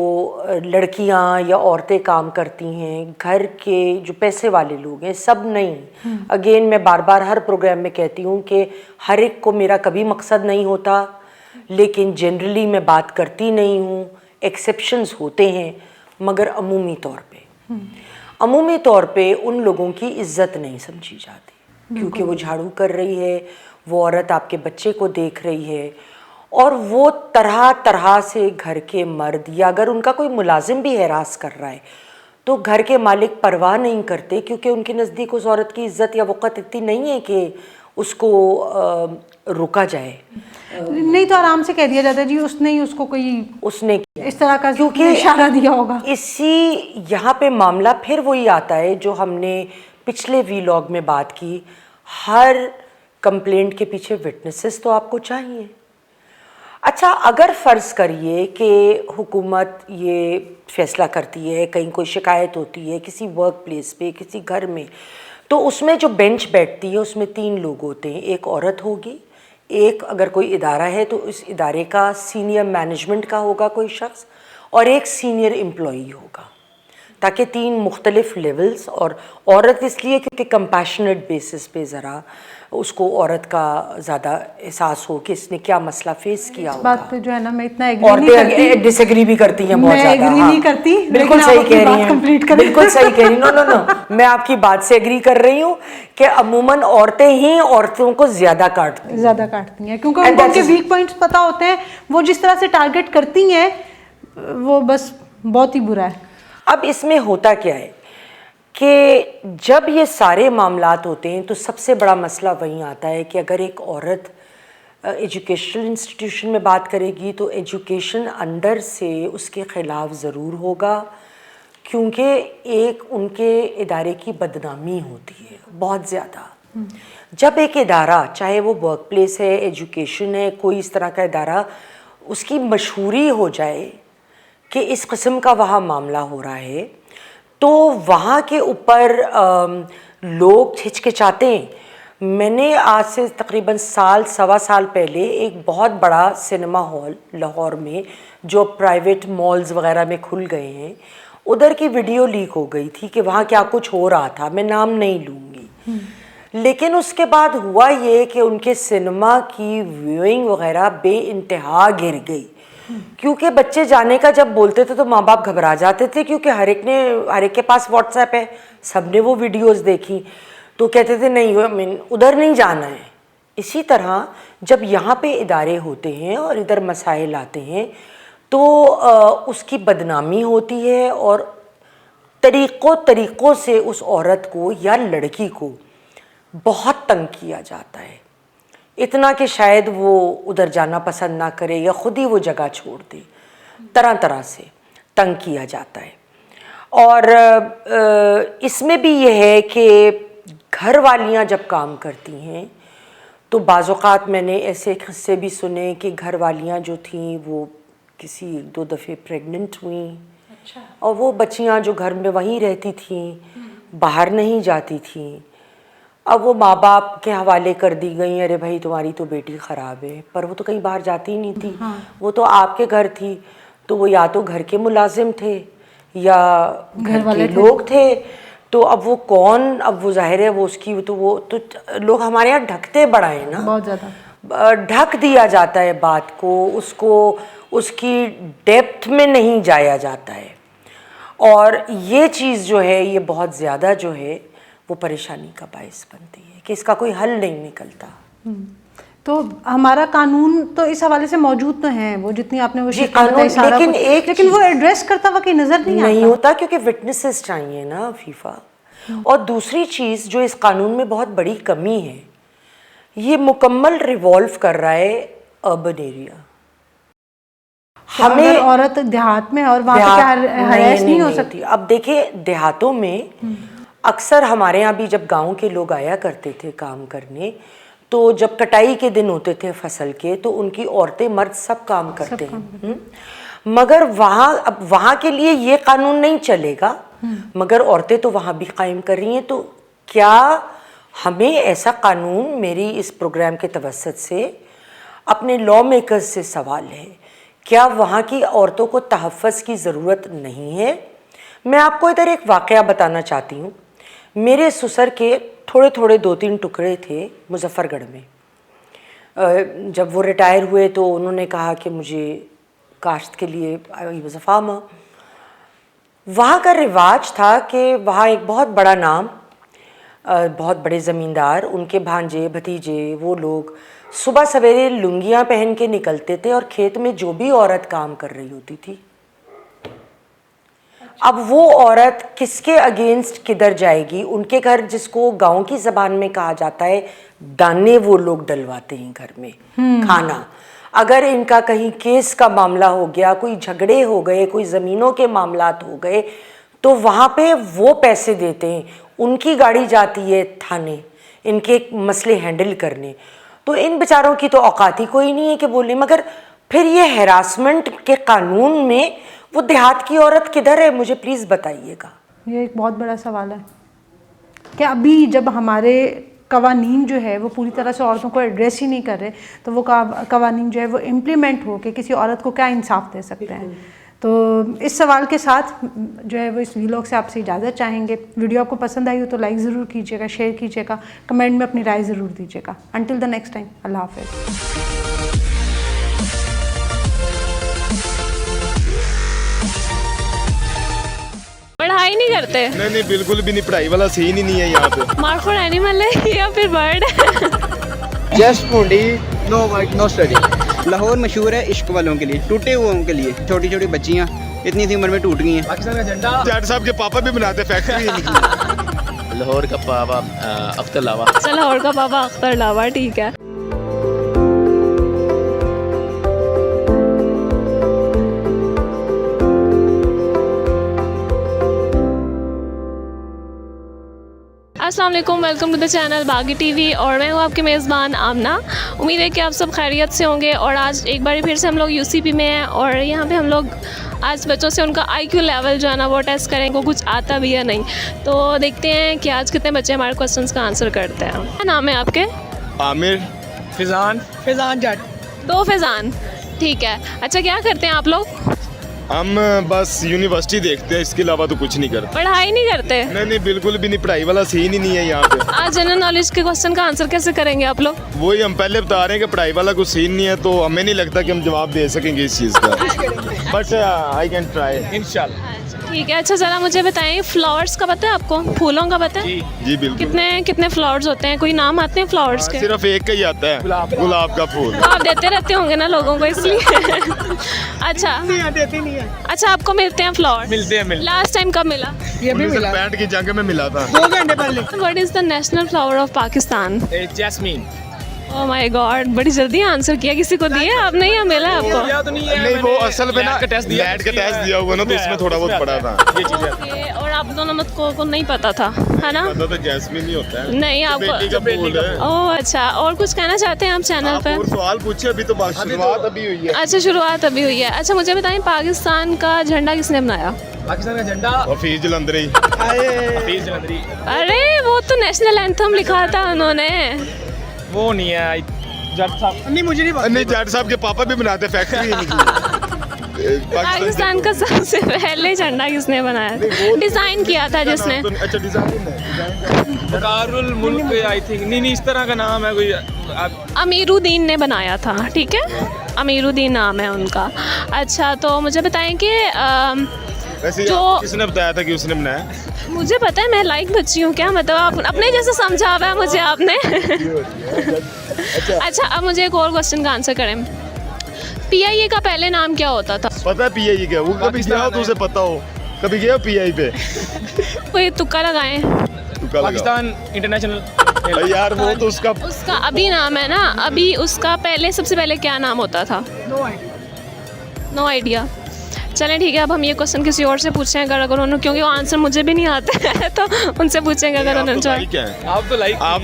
لڑکیاں یا عورتیں کام کرتی ہیں، گھر کے جو پیسے والے لوگ ہیں، سب نہیں. اگین میں بار بار ہر پروگرام میں کہتی ہوں کہ ہر ایک کو میرا کبھی مقصد نہیں ہوتا، لیکن جنرلی میں بات کرتی نہیں ہوں، ایکسیپشنز ہوتے ہیں، مگر عمومی طور پہ ان لوگوں کی عزت نہیں سمجھی جاتی، کیونکہ وہ جھاڑو کر رہی ہے، وہ عورت آپ کے بچے کو دیکھ رہی ہے، اور وہ طرح طرح سے گھر کے مرد، یا اگر ان کا کوئی ملازم بھی ہراس کر رہا ہے تو گھر کے مالک پرواہ نہیں کرتے، کیونکہ ان کے نزدیک اس عورت کی عزت یا وقت اتنی نہیں ہے کہ اس کو روکا جائے. نہیں تو آرام سے کہہ دیا جاتا ہے جی اس نے ہی اس کو کوئی اس نے کیا اس طرح کا کیونکہ اشارہ دیا ہوگا. اسی یہاں پہ معاملہ پھر وہی آتا ہے جو ہم نے پچھلے ویلاگ میں بات کی، ہر کمپلینٹ کے پیچھے وٹنسز تو آپ کو چاہیے. اچھا، اگر فرض کریے کہ حکومت یہ فیصلہ کرتی ہے، کہیں کوئی شکایت ہوتی ہے کسی ورک پلیس پہ، کسی گھر میں، تو اس میں جو بینچ بیٹھتی ہے اس میں 3 لوگ ہوتے ہیں. ایک عورت ہوگی، ایک اگر کوئی ادارہ ہے تو اس ادارے کا سینئر مینجمنٹ کا ہوگا کوئی شخص، اور ایک سینئر امپلائی ہوگا، تاکہ 3 مختلف لیولز. اور عورت اس لیے کیونکہ کمپیشنیٹ بیسس پہ ذرا اس کو عورت کا زیادہ احساس ہو کہ اس نے کیا مسئلہ فیس کیا ہوگا. بات پہ جو ہے نا میں اتنا ایگری نہیں کرتی، عورتیں ڈس ایگری بھی کرتی ہیں بہت میں زیادہ. ایگری نہیں کرتی، بالکل صحیح کہہ رہی ہیں، بالکل صحیح کہہ رہی ہیں. نو میں آپ کی بات سے ایگری کر رہی ہوں کہ عموماً عورتیں ہی عورتوں کو زیادہ کاٹتی ہیں، کیونکہ ان کو ان کے ویک پوائنٹس پتہ ہوتے ہیں. وہ جس طرح سے ٹارگٹ کرتی ہیں وہ بس بہت ہی برا ہے. اب اس میں ہوتا کیا ہے کہ جب یہ سارے معاملات ہوتے ہیں تو سب سے بڑا مسئلہ وہیں آتا ہے کہ اگر ایک عورت ایجوکیشنل انسٹیٹیوشن میں بات کرے گی تو ایجوکیشن انڈر سے اس کے خلاف ضرور ہوگا، کیونکہ ایک ان کے ادارے کی بدنامی ہوتی ہے بہت زیادہ. جب ایک ادارہ، چاہے وہ ورک پلیس ہے، ایجوکیشن ہے، کوئی اس طرح کا ادارہ، اس کی مشہوری ہو جائے کہ اس قسم کا وہاں معاملہ ہو رہا ہے، تو وہاں کے اوپر لوگ ہچکچاتے ہیں. میں نے آج سے تقریباً سوا سال پہلے ایک بہت بڑا سنیما ہال لاہور میں جو پرائیویٹ مالز وغیرہ میں کھل گئے ہیں، ادھر کی ویڈیو لیک ہو گئی تھی کہ وہاں کیا کچھ ہو رہا تھا. میں نام نہیں لوں گی، لیکن اس کے بعد ہوا یہ کہ ان کے سنیما کی ویونگ وغیرہ بے انتہا گر گئی، کیونکہ بچے جانے کا جب بولتے تھے تو ماں باپ گھبرا جاتے تھے، کیونکہ ہر ایک کے پاس واٹس ایپ ہے، سب نے وہ ویڈیوز دیکھی تو کہتے تھے نہیں ادھر نہیں جانا ہے. اسی طرح جب یہاں پہ ادارے ہوتے ہیں اور ادھر مسائل آتے ہیں تو اس کی بدنامی ہوتی ہے، اور طریقوں سے اس عورت کو یا لڑکی کو بہت تنگ کیا جاتا ہے، اتنا کہ شاید وہ ادھر جانا پسند نہ کرے یا خود ہی وہ جگہ چھوڑ دے. طرح طرح سے تنگ کیا جاتا ہے. اور اس میں بھی یہ ہے کہ گھر والیاں جب کام کرتی ہیں تو بعض اوقات میں نے ایسے قصے بھی سنے کہ گھر والیاں جو تھیں وہ کسی 1-2 دفعے پریگننٹ ہوئیں، اور وہ بچیاں جو گھر میں وہیں رہتی تھیں، باہر نہیں جاتی تھیں، اب وہ ماں باپ کے حوالے کر دی گئیں، ارے بھائی تمہاری تو بیٹی خراب ہے، پر وہ تو کہیں باہر جاتی ہی نہیں تھی، وہ تو آپ کے گھر تھی، تو وہ یا تو گھر کے ملازم تھے یا گھر کے لوگ تھے. تو اب وہ کون، اب وہ ظاہر ہے وہ اس کی وہ تو لوگ ہمارے یہاں ڈھکتے بڑا ہے نا، بہت زیادہ ڈھک دیا جاتا ہے بات کو، اس کی ڈیپتھ میں نہیں جایا جاتا ہے. اور یہ چیز جو ہے یہ بہت زیادہ جو ہے وہ پریشانی کا باعث بنتی ہے کہ اس کا کوئی حل نہیں نکلتا. تو ہمارا قانون تو اس حوالے سے موجود تو ہیں، وہ جتنی آپ نے وہ لیکن وہ ایڈریس کرتا ہوا کہ نظر نہیں ہوتا، کیونکہ وٹنسز چاہیے نا فیفا. اور دوسری چیز جو اس قانون میں بہت بڑی کمی ہے، یہ مکمل ریوالو کر رہا ہے اربن ایریا. ہمیں عورت دیہات میں اور وہاں پہ ہراس نہیں ہو سکتی. اب دیکھیں دیہاتوں میں اکثر ہمارے یہاں بھی جب گاؤں کے لوگ آیا کرتے تھے کام کرنے، تو جب کٹائی کے دن ہوتے تھے فصل کے تو ان کی عورتیں مرد سب کام کرتے ہیں، مگر وہاں کے لیے یہ قانون نہیں چلے گا، مگر عورتیں تو وہاں بھی قائم کر رہی ہیں. تو کیا ہمیں ایسا قانون، میری اس پروگرام کے توسط سے اپنے لا میکرز سے سوال ہے کیا وہاں کی عورتوں کو تحفظ کی ضرورت نہیں ہے؟ میں آپ کو ادھر ایک واقعہ بتانا چاہتی ہوں. میرے سسر کے تھوڑے تھوڑے 2-3 ٹکڑے تھے مظفر گڑھ میں. جب وہ ریٹائر ہوئے تو انہوں نے کہا کہ مجھے کاشت کے لیے آئی واز اے فارمر. وہاں کا رواج تھا کہ وہاں ایک بہت بڑا نام، بہت بڑے زمیندار، ان کے بھانجے بھتیجے، وہ لوگ صبح سویرے لنگیاں پہن کے نکلتے تھے اور کھیت میں جو بھی عورت کام کر رہی ہوتی تھی، اب وہ عورت کس کے اگینسٹ کدھر جائے گی؟ ان کے گھر، جس کو گاؤں کی زبان میں کہا جاتا ہے دانے، وہ لوگ ڈلواتے ہیں گھر میں کھانا. اگر ان کا کہیں کیس کا معاملہ ہو گیا، کوئی جھگڑے ہو گئے، کوئی زمینوں کے معاملات ہو گئے، تو وہاں پہ وہ پیسے دیتے ہیں، ان کی گاڑی جاتی ہے تھانے ان کے مسئلے ہینڈل کرنے. تو ان بیچاروں کی تو اوقات ہی کوئی نہیں ہے کہ بولیں. مگر پھر یہ ہراسمنٹ کے قانون میں وہ دیہات کی عورت کدھر ہے؟ مجھے پلیز بتائیے گا. یہ ایک بہت بڑا سوال ہے کہ ابھی جب ہمارے قوانین جو ہے وہ پوری طرح سے عورتوں کو ایڈریس ہی نہیں کر رہے، تو وہ قوانین جو ہے وہ امپلیمنٹ ہو کہ کسی عورت کو کیا انصاف دے سکتے ہیں. تو اس سوال کے ساتھ جو ہے وہ اس ویلاگ سے آپ سے اجازت چاہیں گے. ویڈیو آپ کو پسند آئی ہو تو لائک ضرور کیجیے گا، شیئر کیجیے گا، کمنٹ میں اپنی رائے ضرور دیجیے گا. انٹل دا نیکسٹ ٹائم، اللہ حافظ. پڑھائی نہیں کرتے؟ نہیں بالکل بھی نہیں، پڑھائی والا سین ہی نہیں ہے یہاں پہ. مارک فار اینیمل ہے یا پھر برڈ ہے؟ Just only no work no study. Lahore مشہور ہے عشق والوں کے لیے، ٹوٹے ہوئے کے لیے. چھوٹی چھوٹی بچیاں اتنی سی عمر میں ٹوٹ گئی ہیں. پاکستان کا جھنڈا جٹ صاحب کے پاپا بھی بناتے فیکٹری نکلی. لاہور کا پاپا اختر لاوا. اچھا، لاہور کا پاپا اختر لاوا، ٹھیک ہے. السلام علیکم، ویلکم ٹو دا چینل باغی ٹی وی، اور میں ہوں آپ کے میزبان آمنہ. امید ہے کہ آپ سب خیریت سے ہوں گے. اور آج ایک بار پھر سے ہم لوگ UCP میں ہیں، اور یہاں پہ ہم لوگ آج بچوں سے ان کا IQ لیول جو ہے نا وہ ٹیسٹ کریں کو کچھ آتا بھی ہے نہیں. تو دیکھتے ہیں کہ آج کتنے بچے ہمارے کوشچنس کا آنسر کرتے ہیں. کیا نام ہے آپ کے؟ عامر. فیضان جٹ. 2 فیضان، ٹھیک ہے. اچھا، کیا کرتے ہیں آپ لوگ؟ ہم بس یونیورسٹی دیکھتے ہیں، اس کے علاوہ تو کچھ نہیں کرتے. پڑھائی نہیں کرتے؟ نہیں بالکل بھی نہیں، پڑھائی والا سین ہی نہیں ہے یہاں پہ. آج جنرل نالج کے کوشچن کا آنسر کیسے کریں گے آپ لوگ؟ وہی ہم پہلے بتا رہے ہیں کہ پڑھائی والا کوئی سین نہیں ہے، تو ہمیں نہیں لگتا کہ ہم جواب دے سکیں گے اس چیز کا. بٹ آئی کین ٹرائی انشاءاللہ. ٹھیک ہے. اچھا، ذرا مجھے بتائیں، فلاورس کا پتہ ہے آپ کو؟ پھولوں کا پتہ ہے؟ جی بالکل. کتنے فلاورس ہوتے ہیں؟ کوئی نام آتے ہیں فلاورس کے؟ صرف ایک کا ہی آتا ہے، گلاب کا پھول. تو آپ دیتے رہتے ہوں گے نا لوگوں کو، اس لیے. اچھا، آپ کو ملتے ہیں فلاور؟ ملتے ہیں. لاسٹ ٹائم کب ملا؟ 1965 کی جنگ میں ملا تھا. 2 گھنٹے پہلے. What is the national flower of Pakistan? Jasmine. O my God, بڑی جلدی آنسر کیا. کسی کو دیے آپ نے یا ملا آپ کو؟ نہیں، وہ اصل میں نا لیڈ کا ٹیسٹ دیا ہوا نا، تو اس میں تھوڑا بہت پڑا تھا. اوکے. اور آپ دونوں مت کو نہیں پتا تھا، ہے نا؟ پتا تو جیسمین ہی ہوتا ہے. نہیں، آپ بیٹی کا پھول ہے. او اچھا. اور کچھ کہنا چاہتے ہیں آپ چینل پہ؟ اور سوال پوچھے، ابھی تو بات شروعات ابھی ہوئی ہے. اچھا، شروعات ابھی ہوئی ہے. اچھا، مجھے بتائیں، پاکستان کا جھنڈا کس نے بنایا؟ پاکستان کا جھنڈا حفیظ جلندری. حفیظ جلندری. ارے وہ تو نیشنل اینتھم لکھا تھا انہوں نے. وہ نہیں ہے جٹ صاحب. نہیں مجھے نہیں پتا. نہیں، جٹ صاحب کے پاپا بھی بناتے فیکٹری نکلی. پاکستان کا سب سے پہلے جھنڈا کس نے بنایا؟ ڈیزائن کیا تھا جس نے. اچھا، ڈیزائن ہے. دار الملک آئی تھنک. نہیں اس طرح کا نام ہے کوئی. امیر الدین نے بنایا تھا، ٹھیک ہے؟ امیر الدین نام ہے ان کا. اچھا، تو مجھے بتائیں کہ جو کس نے بتایا تھا کہ اس نے بنایا؟ مجھے پتا ہے، میں لائک بچی ہوں. کیا مطلب آپ اپنے جیسے سمجھا ہوا ہے مجھے آپ نے. اچھا، اب مجھے ایک اور کوشچن کا آنسر کریں. PIA کا پہلے نام کیا ہوتا تھا؟ پتا ہے PIA کیا؟ وہ کبھی گیا ہو تو اسے پتا ہو. کبھی گیا PIA پہ؟ کوئی تکا لگائیں. پاکستان انٹرنیشنل. یار وہ تو اس کا ابھی نام ہے نا، ابھی اس کا پہلے سب سے پہلے کیا نام ہوتا تھا؟ No idea. چلیں ٹھیک ہے، اب ہم یہ کوشچن کسی اور سے پوچھیں گے اگر انہوں، کیونکہ وہ آنسر مجھے بھی نہیں آتے ہیں تو ان سے پوچھیں گے اگر انہوں نے. آپ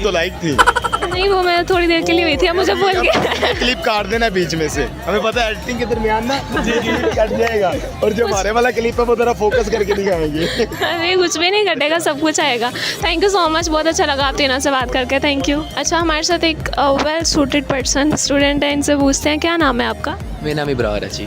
تو لائک تھی. نہیں، وہ میں تھوڑی دیر کے لیے ہوئی تھی، اب مجھے بول کے کلپ کاٹ دینا بیچ میں سے. ہمیں پتا ہے ایڈیٹنگ کے درمیان نا کٹ جائے گا، اور جو ہمارے والا کلپ ہے وہ ذرا فوکس کر کے دکھائیں گے. نہیں، کچھ بھی نہیں کٹے گا، سب کچھ آئے گا. تھینک یو سو مچ، بہت اچھا لگا آپ تینوں سے بات کر کے. Thank you. اچھا، ہمارے ساتھ ایک ویل سوٹیڈ پرسن اسٹوڈنٹ ہے، ان سے پوچھتے ہیں کیا نام ہے آپ کا؟ میرا نام ابرار ہے. جی.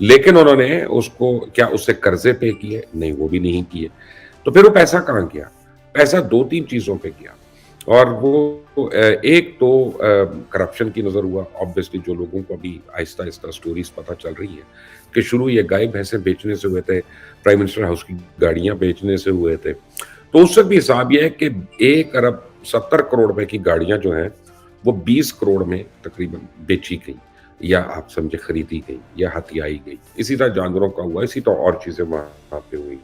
لیکن انہوں نے اس کو کیا اس سے قرضے پے کیے؟ نہیں، وہ بھی نہیں کیے. تو پھر وہ پیسہ کہاں گیا؟ پیسہ 2-3 چیزوں پہ گیا. اور وہ ایک تو کرپشن کی نظر ہوا. آبویسلی جو لوگوں کو ابھی آہستہ آہستہ سٹوریز پتہ چل رہی ہیں کہ شروع یہ گائے بھینسیں بیچنے سے ہوئے تھے، پرائم منسٹر ہاؤس کی گاڑیاں بیچنے سے ہوئے تھے. تو اس وقت بھی حساب یہ ہے کہ 1 ارب 70 کروڑ روپے کی گاڑیاں جو ہیں وہ 20 کروڑ میں تقریباً بیچی گئی، یا آپ سمجھے خریدی گئی یا ہتھیائی گئی. اسی طرح جانوروں کا ہوا، اسی طرح اور چیزیں وہاں پہ ہوئی.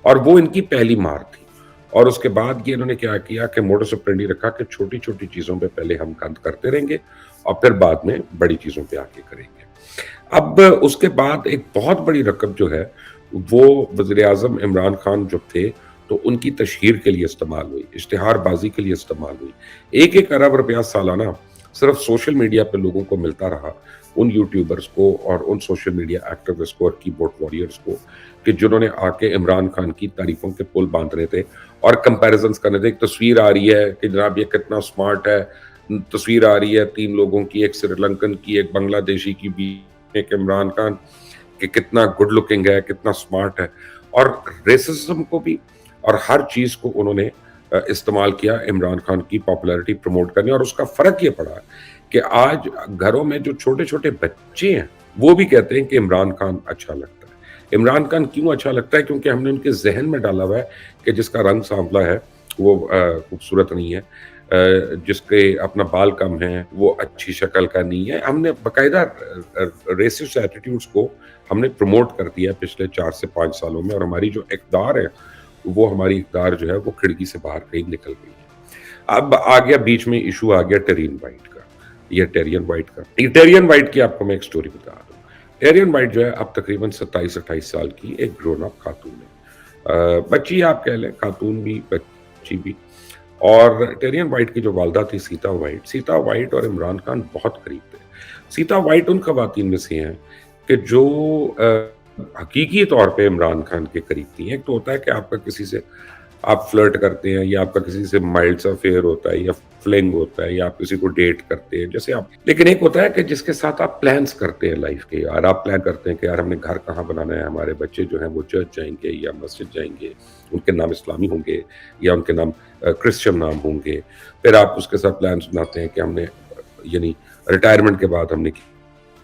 اور وہ ان کی پہلی مار تھی. اور اس کے بعد یہ انہوں نے کیا کیا کہ موڈس آپرینڈی رکھا کہ چھوٹی چھوٹی چیزوں پہ پہلے ہم گند کرتے رہیں گے اور پھر بعد میں بڑی چیزوں پہ آگے کریں گے. اب اس کے بعد ایک بہت بڑی رقم جو ہے وہ وزیر اعظم عمران خان جو تھے تو ان کی تشہیر کے لیے استعمال ہوئی، اشتہار بازی کے لیے استعمال ہوئی. 1 ارب روپیہ سالانہ صرف سوشل میڈیا پہ لوگوں کو ملتا رہا، ان یوٹیوبرز کو اور ان سوشل میڈیا ایکٹیوسٹ کو اور کی بورڈ واریئرز کو، کہ جنہوں نے آ کے عمران خان کی تعریفوں کے پل باندھ رہے تھے اور کمپیریزنز کرنے تھے. ایک تصویر آ رہی ہے کہ جناب یہ کتنا سمارٹ ہے، تصویر آ رہی ہے 3 لوگوں کی، ایک سری لنکن کی، ایک بنگلہ دیشی کی بھی، ایک عمران خان کہ کتنا گڈ لکنگ ہے، کتنا سمارٹ ہے. اور ریسزم کو بھی اور ہر چیز کو انہوں نے استعمال کیا عمران خان کی پاپولیرٹی پروموٹ کرنے. اور اس کا فرق یہ پڑا کہ آج گھروں میں جو چھوٹے چھوٹے بچے ہیں وہ بھی کہتے ہیں کہ عمران خان اچھا لگتا ہے. عمران خان کیوں اچھا لگتا ہے؟ کیونکہ ہم نے ان کے ذہن میں ڈالا ہوا ہے کہ جس کا رنگ سانولا ہے وہ خوبصورت نہیں ہے، جس کے اپنا بال کم ہے وہ اچھی شکل کا نہیں ہے. ہم نے باقاعدہ ریسسٹ ایٹیٹیوڈز کو ہم نے پروموٹ کر دیا پچھلے 4 سے 5 سالوں میں. اور ہماری جو اقدار ہے وہ ہماری اقدار جو ہے وہ کھڑکی سے باہر کہیں نکل گئی ہے. اب آ گیا بیچ میں ایشو آ گیا ٹیرین وائٹ کا، یہ ٹیرین وائٹ کا. ٹیرین وائٹ کی آپ کو میں ایک سٹوری بتا دوں. ٹیرین وائٹ جو ہے اب تقریباً 27-28 سال کی ایک گرون اپ خاتون ہے، بچی آپ کہہ لیں، خاتون بھی بچی بھی. اور ٹیرین وائٹ کی جو والدہ تھی سیتا وائٹ اور عمران خان بہت قریب تھے. سیتا وائٹ ان خواتین میں سے ہیں کہ جو حقیقی طور پہ عمران خان کے قریب تھی. ایک تو ہوتا ہے کہ آپ کا کسی سے آپ فلرٹ کرتے ہیں، یا آپ کا کسی سے مائلڈ سا افیئر ہوتا ہے، یا فلنگ ہوتا ہے، یا آپ کسی کو ڈیٹ کرتے ہیں جیسے آپ. لیکن ایک ہوتا ہے کہ جس کے ساتھ آپ پلانس کرتے ہیں لائف کے. یار آپ پلان کرتے ہیں کہ یار ہم نے گھر کہاں بنانا ہے، ہمارے بچے جو ہیں وہ چرچ جائیں گے یا مسجد جائیں گے، ان کے نام اسلامی ہوں گے یا ان کے نام کرسچن نام ہوں گے. پھر آپ اس کے ساتھ پلانس بناتے ہیں کہ ہم نے یعنی ریٹائرمنٹ کے بعد ہم نے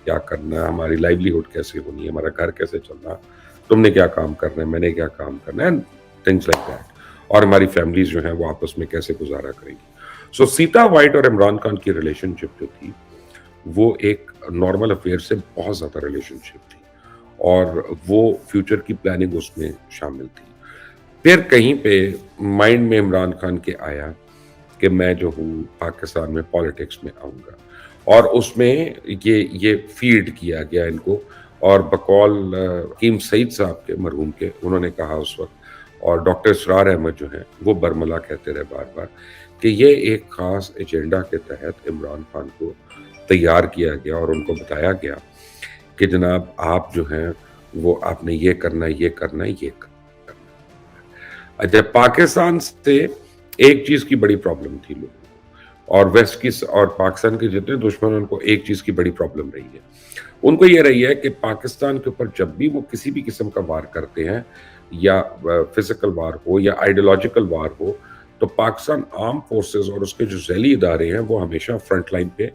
کیا کرنا ہے، ہماری لائیولیہڈ کیسے ہونی ہے، ہمارا گھر کیسے چلنا، تم نے کیا کام کرنا ہے، میں نے کیا کام کرنا ہے، تھنگس لائک دیٹ. اور ہماری فیملیز جو ہیں وہ آپس میں کیسے گزارا کریں گی. سو سیتا وائٹ اور عمران خان کی ریلیشن شپ جو تھی وہ ایک نارمل افیئر سے بہت زیادہ ریلیشن شپ تھی، اور وہ فیوچر کی پلاننگ اس میں شامل تھی. پھر کہیں پہ مائنڈ میں عمران خان کے آیا کہ میں جو ہوں پاکستان میں پالیٹکس میں آؤں گا، اور اس میں یہ فیڈ کیا گیا ان کو. اور بقول حکیم سعید صاحب کے مرحوم کے، انہوں نے کہا اس وقت، اور ڈاکٹر اسرار احمد جو ہیں وہ برملا کہتے رہے بار بار، کہ یہ ایک خاص ایجنڈا کے تحت عمران خان کو تیار کیا گیا اور ان کو بتایا گیا کہ جناب آپ جو ہیں وہ آپ نے یہ کرنا ہے، یہ کرنا ہے، یہ کرنا ہے. جب پاکستان سے ایک چیز کی بڑی پرابلم تھی لوگوں کو، اور ویسٹ کی اور پاکستان کے جتنے دشمن ان کو ایک چیز کی بڑی پرابلم رہی ہے. ان کو یہ رہی ہے کہ پاکستان کے اوپر جب بھی وہ کسی بھی قسم کا وار کرتے ہیں، یا فزیکل وار ہو یا آئیڈیولوجیکل وار ہو، تو پاکستان آرم فورسز اور اس کے جو ذیلی ادارے ہیں وہ ہمیشہ فرنٹ لائن پہ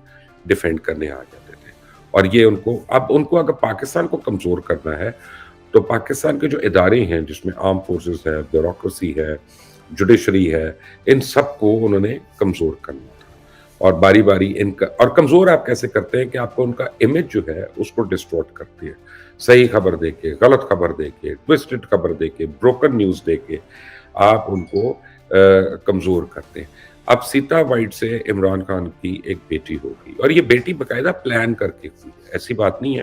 ڈیفینڈ کرنے آ جاتے تھے. اور یہ ان کو اگر پاکستان کو کمزور کرنا ہے تو پاکستان کے جو ادارے ہیں جس میں آرم فورسز ہے، بیوروکریسی ہے، جوڈیشری ہے، ان سب کو انہوں نے کمزور کرنا تھا. اور باری باری ان کا، اور کمزور آپ کیسے کرتے ہیں کہ آپ کو ان کا امیج جو ہے اس کو ڈسٹورٹ کرتے ہیں، صحیح خبر دے کے، غلط خبر دے کے، ٹوسٹڈ خبر دے کے، بروکن نیوز دے کے آپ ان کو کمزور کرتے ہیں. اب سیتا وائٹ سے عمران خان کی ایک بیٹی ہو گئی، اور یہ بیٹی باقاعدہ پلان کر کے ہوئی. ایسی بات نہیں ہے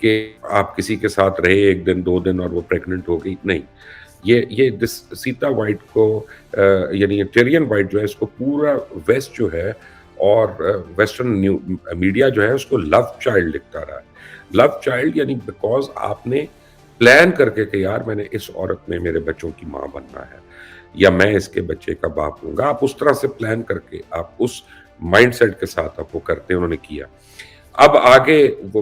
کہ آپ کسی کے ساتھ رہے 1 دن 2 دن اور وہ پریگننٹ ہو گئی، نہیں. یہ سیتا وائٹ کو یعنی ٹیرین وائٹ جو ہے اس کو پورا ویسٹ جو ہے اور ویسٹرن میڈیا جو ہے اس کو لو چائلڈ لکھتا رہا ہے. لو چائلڈ یعنی بیکاز آپ نے پلان کر کے کہ یار میں نے اس عورت میں میرے بچوں کی ماں بننا ہے، یا میں اس کے بچے کا باپ ہوں گا. آپ اس طرح سے پلان کر کے آپ اس مائنڈ سیٹ کے ساتھ آپ وہ کرتے ہیں. انہوں نے کیا. اب آگے وہ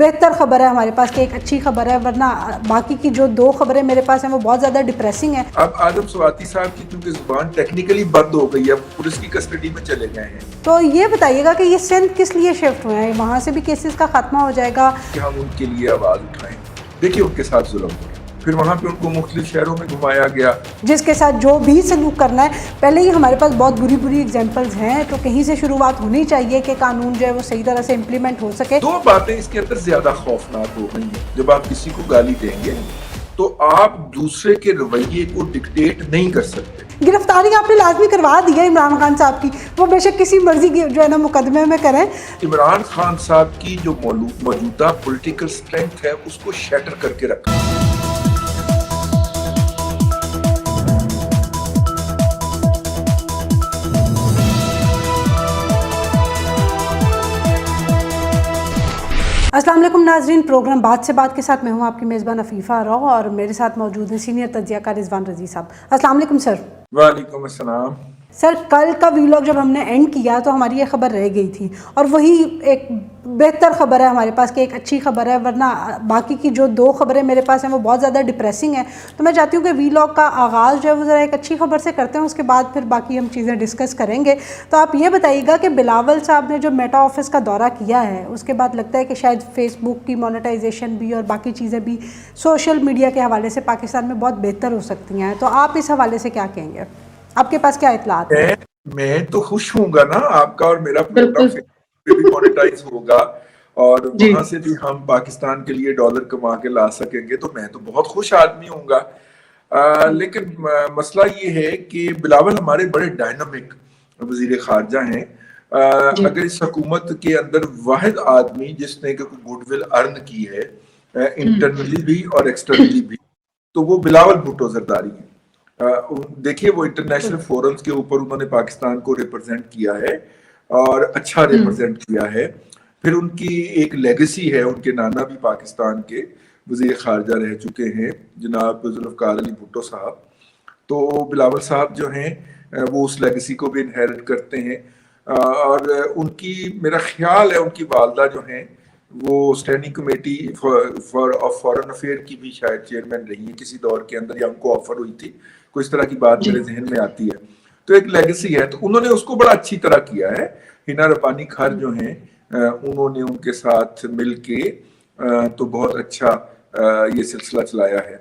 بہتر خبر ہے ہمارے پاس کہ ایک اچھی خبر ہے، ورنہ باقی کی جو 2 خبریں میرے پاس ہیں وہ بہت زیادہ ڈپریسنگ ہیں. اب آدم سواتی صاحب کی کیونکہ زبان ٹیکنیکلی بند ہو گئی ہے، پولیس کی کسٹڈی میں چلے گئے ہیں. تو یہ بتائیے گا کہ یہ سندھ کس لیے شفٹ ہوئے ہیں؟ وہاں سے بھی کیسز کا خاتمہ ہو جائے گا کہ ہم ان کے لیے آواز اٹھائیں. دیکھیے ان کے ساتھ ظلم ہو، پھر وہاں پہ ان کو مختلف شہروں میں گھمایا گیا. جس کے ساتھ جو بھی سلوک کرنا ہے. پہلے ہی ہمارے پاس بہت بری ایگزامپلز ہیں، تو کہیں سے شروعات ہونی چاہیے کہ قانون جو ہے وہ صحیح طرح سے امپلیمنٹ ہو سکے. 2 باتیں اس کے اندر زیادہ خوفناک ہو گئی ہیں. جب آپ کسی کو گالی دیں گے تو آپ دوسرے کے رویے کو ڈکٹیٹ نہیں کر سکتے. گرفتاری آپ نے لازمی کروا دی ہے عمران خان صاحب کی، وہ بے شک کسی مرضی کی جو ہے نا مقدمے میں کریں. عمران خان صاحب کی جو موجودہ پولیٹیکل اسٹرینتھ ہے اس کو شیٹر کر کے رکھا. السلام علیکم ناظرین، پروگرام بات سے بات کے ساتھ میں ہوں آپ کی میزبان عفیفہ رو، اور میرے ساتھ موجود ہیں سینئر تجزیہ کار رضوان رضی صاحب. السلام علیکم سر. وعلیکم السلام. سر کل کا ویلاگ جب ہم نے اینڈ کیا تو ہماری یہ خبر رہ گئی تھی، اور وہی ایک بہتر خبر ہے ہمارے پاس کہ ایک اچھی خبر ہے، ورنہ باقی کی جو 2 خبریں میرے پاس ہیں وہ بہت زیادہ ڈپریسنگ ہیں. تو میں چاہتی ہوں کہ ویلاگ کا آغاز جو ہے وہ ذرا ایک اچھی خبر سے کرتے ہیں، اس کے بعد پھر باقی ہم چیزیں ڈسکس کریں گے. تو آپ یہ بتائیے گا کہ بلاول صاحب نے جو میٹا آفس کا دورہ کیا ہے اس کے بعد لگتا ہے کہ شاید فیس بک کی مونیٹائزیشن بھی اور باقی چیزیں بھی سوشل میڈیا کے حوالے سے پاکستان میں بہت بہتر ہو سکتی ہیں. تو آپ اس حوالے سے کیا کہیں گے؟ آپ کے پاس کیا اطلاعات ہیں؟ میں تو خوش ہوں گا نا، آپ کا اور میرا پروگرام پہ بھی مونیٹائز ہوگا اور وہاں سے بھی ہم پاکستان کے لیے ڈالر کما کے لا سکیں گے، تو میں تو بہت خوش آدمی ہوں گا. لیکن مسئلہ یہ ہے کہ بلاول ہمارے بڑے ڈائنامک وزیر خارجہ ہیں. اگر اس حکومت کے اندر واحد آدمی جس نے گڈ ول ارن کی ہے انٹرنلی بھی اور ایکسٹرنلی بھی، تو وہ بلاول بھٹو زرداری ہیں. دیکھیے وہ انٹرنیشنل فورمز کے اوپر انہوں نے پاکستان کو ریپرزینٹ کیا ہے اور اچھا ریپرزینٹ کیا ہے. پھر ان کی ایک لیگیسی ہے، ان کے نانا بھی پاکستان کے وزیر خارجہ رہ چکے ہیں جناب ذوالفقار علی بھٹو صاحب. تو بلاول صاحب جو ہیں وہ اس لیگیسی کو بھی انہیرٹ کرتے ہیں، اور ان کی میرا خیال ہے ان کی والدہ جو ہیں وہ اسٹینڈنگ کمیٹی فارن افیئر کی بھی شاید چیئرمین رہی ہیں کسی دور کے اندر، یا ان کو آفر ہوئی تھی، کوئی اس طرح کی بات میرے ذہن میں آتی ہے. تو ایک لیگیسی ہے، تو انہوں نے اس کو بڑا اچھی طرح کیا ہے. ہنا ربانی کھر جو ہیں انہوں نے ان کے ساتھ مل کے تو بہت اچھا یہ سلسلہ چلایا ہے.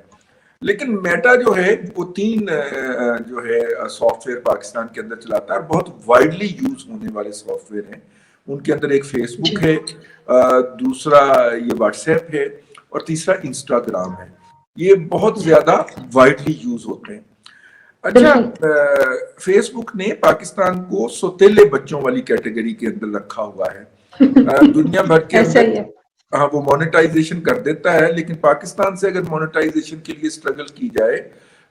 لیکن میٹا جو ہے وہ 3 جو ہے سافٹ ویئر پاکستان کے اندر چلاتا ہے، اور بہت وائڈلی یوز ہونے والے سافٹ ویئر ہیں. ان کے اندر ایک فیس بک ہے، دوسرا یہ واٹس ایپ ہے، اور تیسرا انسٹاگرام ہے. یہ بہت زیادہ وائڈلی یوز ہوتے ہیں. اچھا، فیس بک نے پاکستان کو سوتیلے بچوں والی کیٹیگری کے اندر رکھا ہوا ہے. دنیا بھر کے اندر ہاں وہ مونیٹائزیشن کر دیتا ہے، لیکن پاکستان سے اگر مونیٹائزیشن کے لیے سٹرگل کی جائے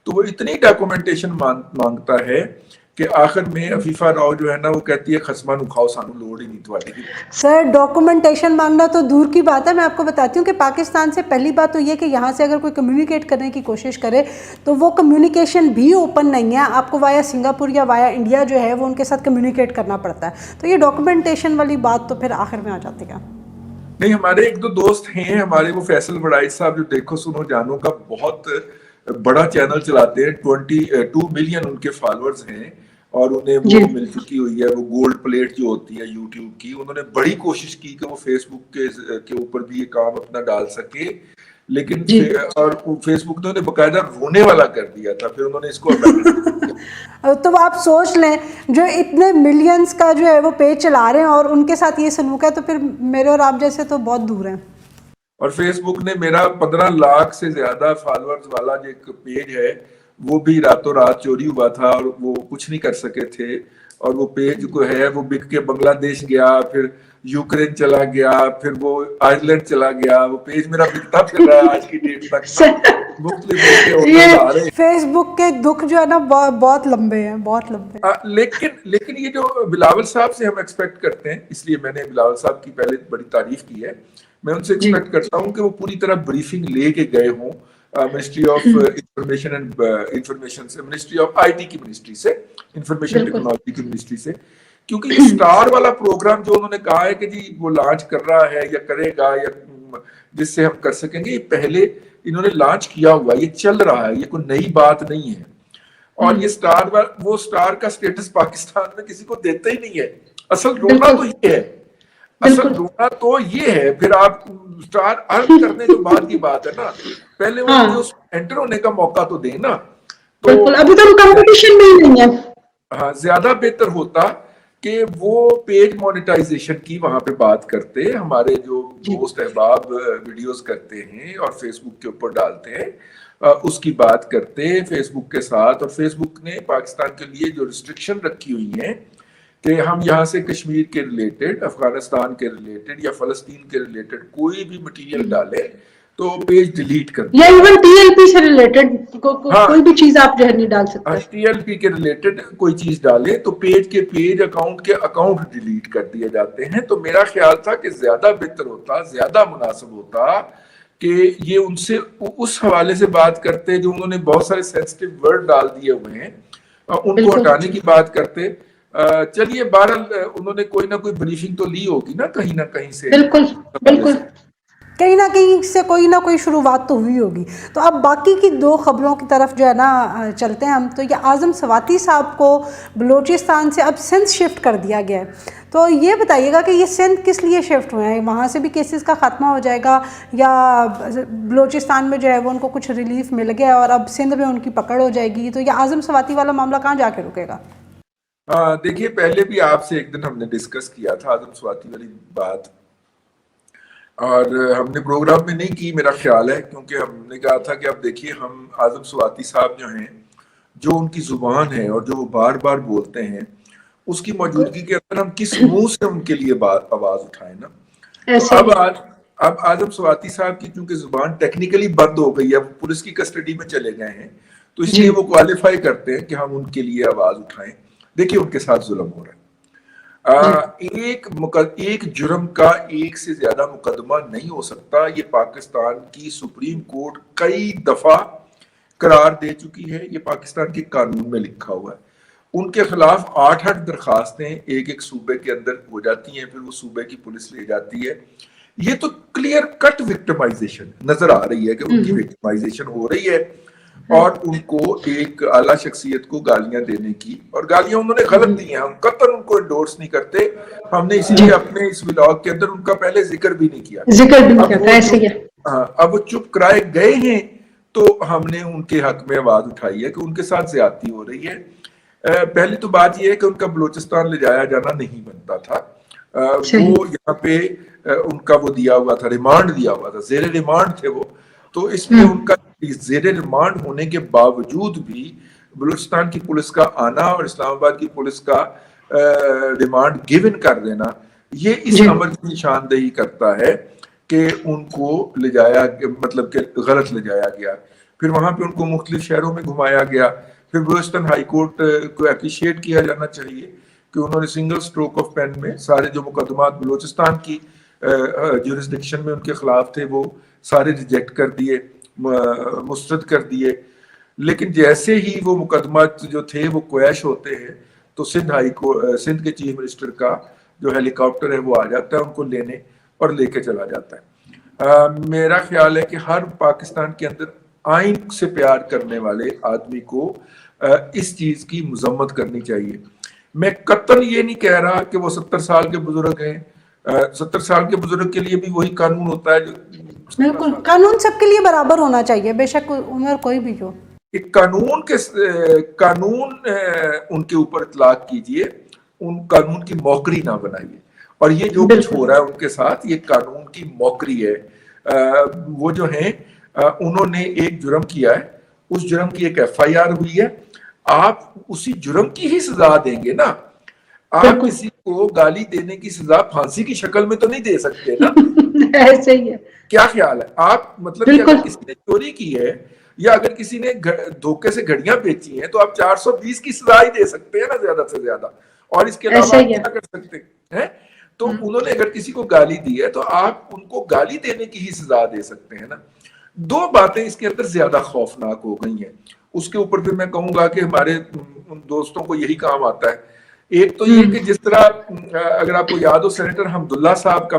تو وہ اتنی ڈاکومنٹیشن مانگتا ہے کہ آخر میں عفیفہ راؤ جو ہے نا وہ کہتی ہے خسمہ نو کھاؤ سانو لوڑ ہی نہیں تواڈی. سر ڈاکومنٹیشن مانگنا تو دور کی بات ہے. میں آپ کو بتاتی ہوں کہ پاکستان سے پہلی بات تو یہ کہ یہاں سے اگر کوئی کمیونیکیٹ کرنے کی کوشش کرے تو وہ کمیونیکیشن بھی اوپن نہیں ہے. آپ کو وایا سنگاپور یا وایا انڈیا جو ہے وہ ان کے ساتھ کمیونیکیٹ کرنا پڑتا ہے. تو یہ ڈاکومنٹیشن والی بات تو پھر آخر میں آ جاتی ہے. نہیں، ہمارے 1-2 دوست ہیں ہمارے، وہ فیصل وڑائی صاحب جو دیکھو سنو جانو کا بہت بڑا چینل چلاتے ہیں. 22 ملین ان کے فالورز ہیں، اور انہیں وہ مل چکی ہوئی ہے وہ گولڈ پلیٹ جو ہوتی ہے یوٹیوب کی. انہوں نے بڑی کوشش کی کہ وہ فیس بک کے اوپر بھی یہ کام اپنا ڈال سکے، لیکن اور فیس بک نے انہیں باقاعدہ رونے والا کر دیا تھا، پھر انہوں نے اس کو تو آپ سوچ لیں جو اتنے ملینز کا جو ہے وہ پیج چلا رہے ہیں اور ان کے ساتھ یہ سلوک ہے، تو پھر میرے اور آپ جیسے تو بہت دور ہیں. اور فیس بک نے میرا 15 لاکھ سے زیادہ فالورز والا جو ایک پیج ہے وہ بھی راتوں رات چوری ہوا تھا، اور وہ کچھ نہیں کر سکے تھے. اور وہ پیج کو ہے وہ بک کے بنگلہ دیش گیا، پھر یوکرین چلا گیا، پھر وہ آئرلینڈ چلا گیا. وہ پیج میرا بکتا پھر رہا ہے آج کی ڈیٹ تک. فیس بک کے دکھ جو ہے نا بہت لمبے ہیں، بہت لمبے. لیکن یہ جو بلاول صاحب سے ہم ایکسپیکٹ کرتے ہیں، اس لیے میں نے بلاول صاحب کی پہلے بڑی تعریف کی ہے، میں ان سے ایکسپیکٹ کرتا ہوں کہ وہ پوری طرح بریفنگ لے کے گئے ہوں ministry of information and information سے، منسٹری آف آئی ٹی کی منسٹری سے، انفارمیشن ٹیکنالوجی کی منسٹری سے. کیونکہ یہ اسٹار والا پروگرام جو انہوں نے کہا ہے کہ جی وہ لانچ کر رہا ہے یا کرے گا یا جس سے ہم کر سکیں گے. یہ پہلے انہوں نے لانچ کیا ہوا, یہ چل رہا ہے, یہ کوئی نئی بات نہیں ہے. اور یہ وہ سٹار کا سٹیٹس پاکستان میں کسی کو دیتا ہی نہیں ہے. اصل رونا تو یہ ہے, اصل رونا تو یہ ہے. پھر آپ سٹار ارن کرنے کے بعد کی بات ہے نا, پہلے انہیں اس انٹر ہونے کا موقع تو دیں نا. بالکل, ابھی تو کمپٹیشن میں ہی نہیں ہے. ہاں, زیادہ بہتر ہوتا کہ وہ پیج مونیٹائزیشن کی وہاں پہ بات کرتے. ہمارے جو دوست احباب ویڈیوز کرتے ہیں اور فیس بک کے اوپر ڈالتے ہیں, اس کی بات کرتے فیس بک کے ساتھ. اور فیس بک نے پاکستان کے لیے جو ریسٹرکشن رکھی ہوئی ہیں کہ ہم یہاں سے کشمیر کے ریلیٹڈ, افغانستان کے ریلیٹڈ یا فلسطین کے ریلیٹڈ کوئی بھی مٹیریل ڈالیں تو پیج ڈیلیٹ کر دیں, یا ایون ٹی ایل پی سے ریلیٹڈ کوئی بھی چیز آپ جو ہے نہیں ڈال سکتے. ٹی ایل پی کے ریلیٹڈ کوئی چیز ڈالیں تو پیج کے پیج, اکاؤنٹ کے اکاؤنٹ ڈیلیٹ کر دیے جاتے ہیں. تو میرا خیال تھا کہ زیادہ بہتر ہوتا, زیادہ مناسب ہوتا کہ یہ ان سے اس حوالے سے بات کرتے جو انہوں نے بہت سارے سینسٹیو ورڈ ڈال دیے ہوئے ہیں, ان کو ہٹانے کی بات کرتے. چلیے بہرحال انہوں نے کوئی نہ کوئی بریفنگ تو لی ہوگی نا کہیں نہ کہیں سے. بالکل بالکل, کہیں نہ کہیں سے کوئی نہ کوئی شروعات تو ہوئی ہوگی. تو اب باقی کی دو خبروں کی طرف جو ہے نا چلتے ہیں ہم. تو یہ اعظم سواتی صاحب کو بلوچستان سے اب سندھ شفٹ کر دیا گیا ہے. تو یہ بتائیے گا کہ یہ سندھ کس لیے شفٹ ہوئے ہیں؟ وہاں سے بھی کیسز کا خاتمہ ہو جائے گا یا بلوچستان میں جو ہے وہ ان کو کچھ ریلیف مل گیا اور اب سندھ میں ان کی پکڑ ہو جائے گی؟ تو یہ اعظم سواتی والا معاملہ کہاں جا کے رکے گا؟ دیکھیے, پہلے بھی آپ سے ایک دن ہم نے ڈسکس کیا تھا اعظم سواتی والی بات, اور ہم نے پروگرام میں نہیں کی میرا خیال ہے, کیونکہ ہم نے کہا تھا کہ اب دیکھیے ہم اعظم سواتی صاحب جو ہیں, جو ان کی زبان ہے اور جو وہ بار بار بولتے ہیں, اس کی موجودگی کے اندر ہم کس منہ سے ان کے لیے آواز اٹھائیں نا. تو اب اعظم سواتی صاحب کی چونکہ زبان ٹیکنیکلی بند ہو گئی ہے, پولیس کی کسٹڈی میں چلے گئے ہیں, تو اس لیے وہ کوالیفائی کرتے ہیں کہ ہم ان کے لیے آواز اٹھائیں. دیکھیے ان کے ساتھ ظلم ہو رہا ہے. ایک جرم کا ایک سے زیادہ مقدمہ نہیں ہو سکتا. یہ پاکستان کی سپریم کورٹ کئی دفعہ قرار دے چکی ہے, یہ پاکستان کے قانون میں لکھا ہوا ہے. ان کے خلاف 8 درخواستیں ایک صوبے کے اندر ہو جاتی ہیں, پھر وہ صوبے کی پولیس لے جاتی ہے. یہ تو کلیئر کٹ وکٹمائزیشن نظر آ رہی ہے کہ ان کی وکٹمائزیشن ہو رہی ہے, اور ان کو ایک اعلیٰ شخصیت کو گالیاں دینے کی, اور گالیاں انہوں نے غلط دی ہیں, ہم قطعاً ان کو انڈورس نہیں کرتے. ہم نے اس لیے اپنے اس ولاگ کے اندر ان کا پہلے ذکر بھی نہیں کیا. اب وہ چپ کرائے گئے ہیں تو ہم نے ان کے حق میں آواز اٹھائی ہے کہ ان کے ساتھ زیادتی ہو رہی ہے. پہلی تو بات یہ ہے کہ ان کا بلوچستان لے جایا جانا نہیں بنتا تھا. وہ یہاں پہ ان کا وہ دیا ہوا تھا, ریمانڈ دیا ہوا تھا, زیر ریمانڈ تھے وہ. تو اس میں ان کا زیر ریمانڈ ہونے کے باوجود بھی بلوچستان کی پولیس کا آنا اور اسلام آباد کی پولیس کا ریمانڈ گیون کر دینا, یہ اس عمل کی نشاندہی کرتا ہے کہ ان کو لے جایا, مطلب کہ غلط لے جایا گیا. پھر وہاں پہ ان کو مختلف شہروں میں گھمایا گیا. پھر بلوچستان ہائی کورٹ کو اپریشیٹ کیا جانا چاہیے کہ انہوں نے سنگل سٹروک آف پین میں سارے جو مقدمات بلوچستان کی جورسڈکشن میں ان کے خلاف تھے وہ سارے ریجیکٹ کر دیے, مسترد کر دیے. لیکن جیسے ہی وہ مقدمات جو تھے وہ کویش ہوتے ہیں تو سندھ کے چیف منسٹر کا جو ہیلی کاپٹر ہے وہ آ جاتا ہے ان کو لینے اور لے کے چلا جاتا ہے. میرا خیال ہے کہ ہر پاکستان کے اندر آئین سے پیار کرنے والے آدمی کو اس چیز کی مذمت کرنی چاہیے. میں قطعاً یہ نہیں کہہ رہا کہ وہ 70 سال کے بزرگ ہیں. 70 سال کے بزرگ کے لیے بھی وہی قانون ہوتا ہے جو بالکل قانون سب کے لیے برابر ہونا چاہیے, بے شک عمر کوئی بھی ہو. قانون ان کے اوپر اطلاق کیجئے, ان قانون کی موکری نہ بنائیے. اور یہ جو کچھ ہو رہا ہے ان کے ساتھ یہ قانون کی موکری ہے. وہ جو ہیں انہوں نے ایک جرم کیا ہے, اس جرم کی ایک ایف آئی آر ہوئی ہے, آپ اسی جرم کی ہی سزا دیں گے نا. آپ کسی کو گالی دینے کی سزا پھانسی کی شکل میں تو نہیں دے سکتے نا. ایسے ہی ہے. کیا خیال ہے آپ؟ مطلب کہ اگر کسی نے چوری کی ہے یا اگر کسی نے دھوکے سے گھڑیاں بیچی ہیں تو آپ 420 کی سزا ہی دے سکتے ہیں نا زیادہ سے زیادہ, اور اس کے علاوہ آپ کیا کر سکتے ہیں؟ تو انہوں نے اگر کسی کو گالی دی ہے تو آپ ان کو گالی دینے کی ہی سزا دے سکتے ہیں نا. دو باتیں اس کے اندر زیادہ خوفناک ہو گئی ہیں. اس کے اوپر پھر میں کہوں گا کہ ہمارے ان دوستوں کو یہی کام آتا ہے. ایک تو یہ کہ جس طرح اگر آپ کو یاد ہو سینیٹر حمداللہ صاحب کا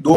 2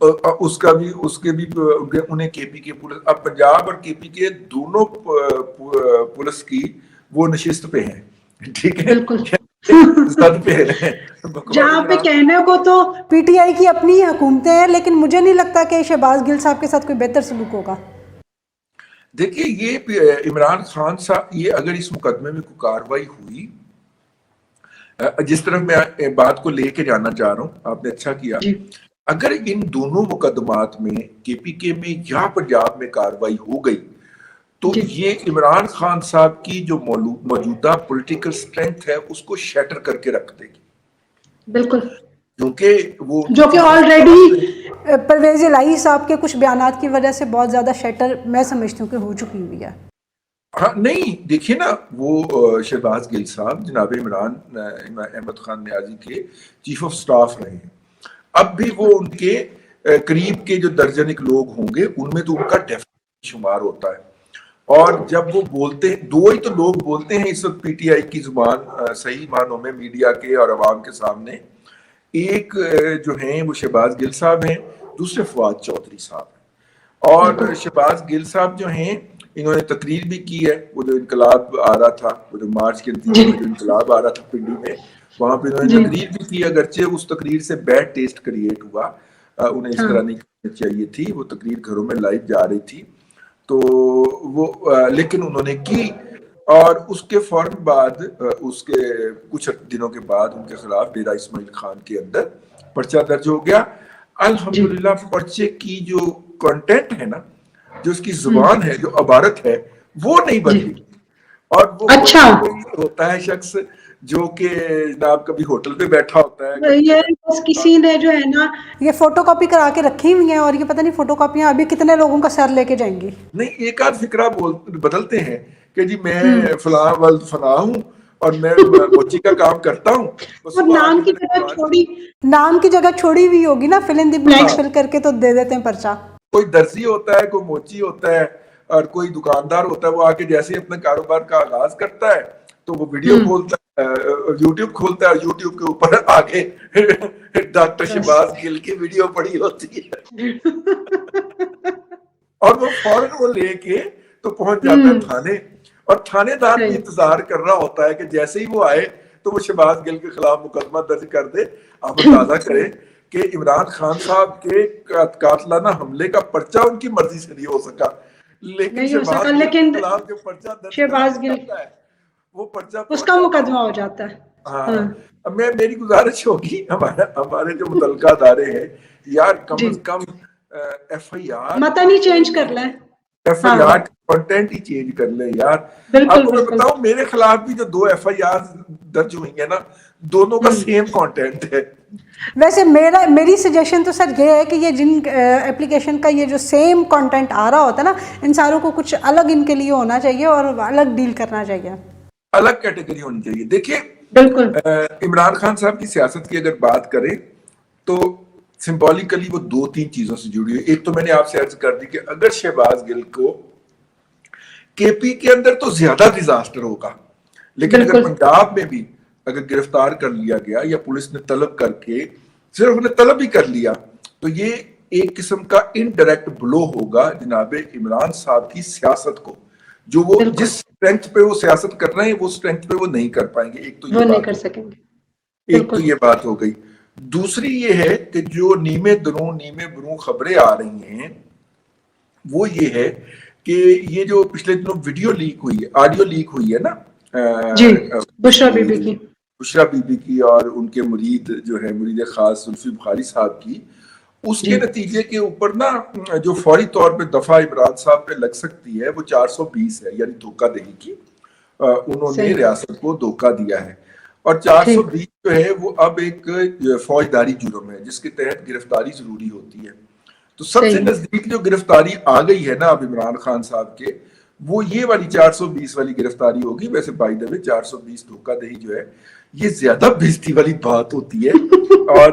اس کے بھی انہیں KPK پولیس، اب پنجاب اور KPK دونوں پولیس کی وہ نشست پہ ہیں، ٹھیک ہے، زد پہ ہیں، جہاں پہ کہنے کو تو PTI کی اپنی حکومتیں ہیں، لیکن مجھے نہیں لگتا کہ شہباز گل صاحب کے ساتھ کوئی بہتر سلوک ہوگا. دیکھیے یہ عمران خان صاحب، یہ اگر اس مقدمے میں کوئی کاروائی ہوئی، جس طرح میں بات کو لے کے جانا چاہ رہا ہوں، آپ نے اچھا کیا، اگر ان دونوں مقدمات میں KPK میں یا پنجاب میں کاروائی ہو گئی تو یہ عمران خان صاحب کی جو موجودہ پولیٹیکل سٹرینتھ ہے اس کو شیٹر کر کے رکھ دے گی. بالکل، کیونکہ وہ جو کہ آلریڈی پرویز الہی صاحب کے کچھ بیانات کی وجہ سے بہت زیادہ شیٹر میں سمجھتی ہوں کہ ہو چکی ہوئی ہے. ہاں نہیں، دیکھیے نا، وہ شہباز گل صاحب جناب عمران احمد خان نیازی کے چیف آف سٹاف رہے ہیں. اب بھی وہ ان کے قریب کے جو درجنک لوگ ہوں گے ان میں تو ان کا ڈیفینیٹلی شمار ہوتا ہے. اور جب وہ بولتے ہیں، دو ہی تو لوگ بولتے ہیں اس وقت PTI کی زبان صحیح معنوں میں میڈیا کے اور عوام کے سامنے، ایک جو ہیں وہ شہباز گل صاحب ہیں، دوسرے فواد چودھری صاحب ہیں. اور شہباز گل صاحب جو ہیں انہوں نے تقریر بھی کی ہے، وہ جو انقلاب آ رہا تھا، وہ جو مارچ کے نتیجے میں جو انقلاب آ رہا تھا پنڈی میں، وہاں پہ انہوں نے تقریر بھی کی، اگرچہ اس تقریر سے بیڈ ٹیسٹ کریٹ ہوا، انہیں اس طرح نہیں کرنی چاہیے تھی، وہ تقریر گھروں میں لائیو جا رہی تھی تو وہ لیکن انہوں نے کی. اور اس کے فوراً بعد، اس کے کچھ دنوں کے بعد ان کے خلاف ڈیرہ اسماعیل خان کے اندر پرچہ درج ہو گیا. الحمدللہ پرچے کی جو کنٹینٹ ہے نا، جو اس کی زبان ہے، جو عبارت ہے، وہ نہیں بدلی. اور وہ ہوتا ہے شخص جو کہ جناب کبھی ہوٹل پہ بیٹھا ہوتا ہے، یہ بس کسی نے جو ہے نا یہ فوٹو کاپی کرا کے رکھی ہوئی ہیں، اور یہ پتہ نہیں فوٹو کاپیاں ابھی کتنے لوگوں کا سر لے کے جائیں گی. نہیں، ایک آدھ فکرہ بدلتے ہیں کہ جی میں فلاں ولد فلاں ہوں اور میں موچی کا کام کرتا ہوں. نام کی جگہ چھوڑی ہوئی ہوگی نا، فل ان دی بلینکس فل کر کے تو دے دیتے ہیں پرچہ. کوئی درزی ہوتا ہے، کوئی موچی ہوتا ہے، اور کوئی دکاندار ہوتا ہے، وہ آ کے جیسے اپنے کاروبار کا آغاز کرتا ہے تو وہ ویڈیو کھولتا ہے، یوٹیوب کھولتا ہے، اور یوٹیوب کے اوپر آگے ڈاکٹر شہباز گل کی ویڈیو پڑی ہوتی ہے اور وہ فوراً وہ لے کے تو پہنچ جاتا ہے تھانے، اور تھانے دار بھی انتظار کر رہا ہوتا ہے کہ جیسے ہی وہ آئے تو وہ شہباز گل کے خلاف مقدمہ درج کر دے. آپ اندازہ کریں کہ عمران خان صاحب کے قاتلانہ حملے کا پرچہ ان کی مرضی سے نہیں ہو سکا، لیکن شہباز گل ہے وہ پرچہ اس کا مقدمہ ہو جاتا ہے. ہاں، اب میری گزارش ہوگی ہمارے جو متعلقہ ادارے ہیں، یار کم از کم FIR متا نہیں چینج کر لیں، FIR کنٹینٹ ہی چینج کر لیں یار. آپ کو میں بتاؤں، میرے خلاف بھی جو 2 FIR درج ہوئی ہیں نا، دونوں کا سیم کنٹینٹ ہے. ویسے میری سجیشن تو سر یہ ہے کہ یہ جن اپلیکیشن کا یہ جو سیم کنٹینٹ آ رہا ہوتا ہے نا، ان ساروں کو کچھ الگ ان کے لیے ہونا چاہیے اور الگ ڈیل کرنا چاہیے، الگ کیٹیگری ہونی چاہیے. دیکھیے بالکل عمران خان صاحب کی سیاست کی اگر بات کریں تو سمبولیکلی وہ 2-3 چیزوں سے جڑی ہوئی. ایک تو میں نے آپ سے عرض کر دی کہ اگر شہباز گل کو KP کے اندر تو زیادہ ڈیزاسٹر ہوگا، لیکن اگر پنجاب میں بھی اگر گرفتار کر لیا گیا یا پولیس نے طلب کر کے صرف انہیں طلب ہی کر لیا تو یہ ایک قسم کا انڈائریکٹ بلو ہوگا جناب عمران صاحب کی سیاست کو، جو وہ جس سٹرینتھ پہ وہ سیاست کر رہے ہیں وہ سٹرینتھ پہ وہ نہیں کر پائیں گے. ایک تو یہ بات ہو گئی. دوسری یہ ہے کہ جو نیمے دروں نیمے بروں خبریں آ رہی ہیں وہ یہ ہے کہ یہ جو پچھلے دنوں ویڈیو لیک ہوئی ہے، آڈیو لیک ہوئی ہے نا، بشرا بی بی کی اور ان کے مرید جو ہے مرید خاص زلفی بخاری صاحب کی، اس کے نتیجے کے اوپر نا جو فوری طور پہ دفعہ عمران صاحب پہ لگ سکتی ہے وہ 420 ہے، یعنی دھوکہ دہی کی. انہوں نے ریاست کو دھوکہ دیا ہے، اور 420 جو ہے وہ اب ایک فوجداری جرم ہے جس کے تحت گرفتاری ضروری ہوتی ہے. تو سب سے نزدیک جو گرفتاری آ گئی ہے نا اب عمران خان صاحب کے، وہ یہ والی 420 والی گرفتاری ہوگی. ویسے بائی دا وے 420 دھوکہ دہی جو ہے یہ زیادہ بےزتی والی بات ہوتی ہے، اور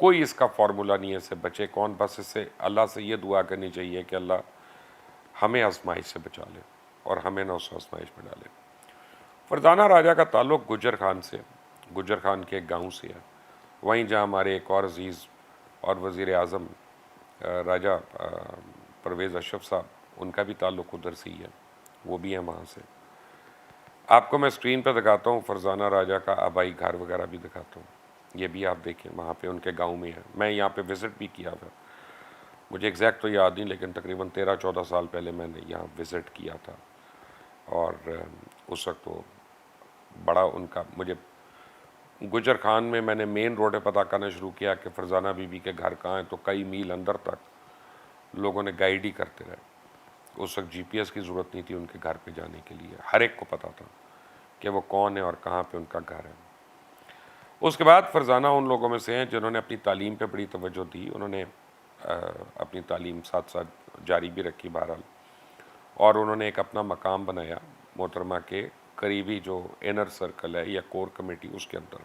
کوئی اس کا فارمولا نہیں ہے اس سے بچے کون, بس اس سے اللہ سے یہ دعا کرنی چاہیے کہ اللہ ہمیں آزمائش سے بچا لے اور ہمیں نہ اس آزمائش میں ڈالے. فرزانہ راجہ کا تعلق گجر خان سے, گجر خان کے ایک گاؤں سے ہے, وہیں جہاں ہمارے ایک اور عزیز اور وزیر اعظم راجہ پرویز اشرف صاحب, ان کا بھی تعلق ادھر سے ہی ہے, وہ بھی ہیں وہاں سے. آپ کو میں اسکرین پہ دکھاتا ہوں فرزانہ راجہ کا آبائی گھر وغیرہ بھی دکھاتا ہوں, یہ بھی آپ دیکھیں وہاں پہ ان کے گاؤں میں ہے. میں یہاں پہ وزٹ بھی کیا تھا, مجھے ایگزیکٹ تو یاد نہیں لیکن تقریباً 13-14 سال پہلے میں نے یہاں وزٹ کیا تھا, اور اس وقت وہ بڑا ان کا, مجھے گجر خان میں نے مین روڈ پہ پتہ کرنا شروع کیا کہ فرزانہ بی بی کے گھر کہاں ہیں, تو کئی میل اندر تک لوگوں نے گائیڈ ہی کرتے رہے. اس وقت GPS کی ضرورت نہیں تھی ان کے گھر پہ جانے کے لیے, ہر ایک کو پتہ تھا کہ وہ کون ہے اور کہاں پہ ان کا گھر ہے. اس کے بعد فرزانہ ان لوگوں میں سے ہیں جنہوں نے اپنی تعلیم پہ بڑی توجہ دی, انہوں نے اپنی تعلیم ساتھ ساتھ جاری بھی رکھی بہرحال, اور انہوں نے ایک اپنا مقام بنایا محترمہ کے قریبی جو انر سرکل ہے یا کور کمیٹی اس کے اندر,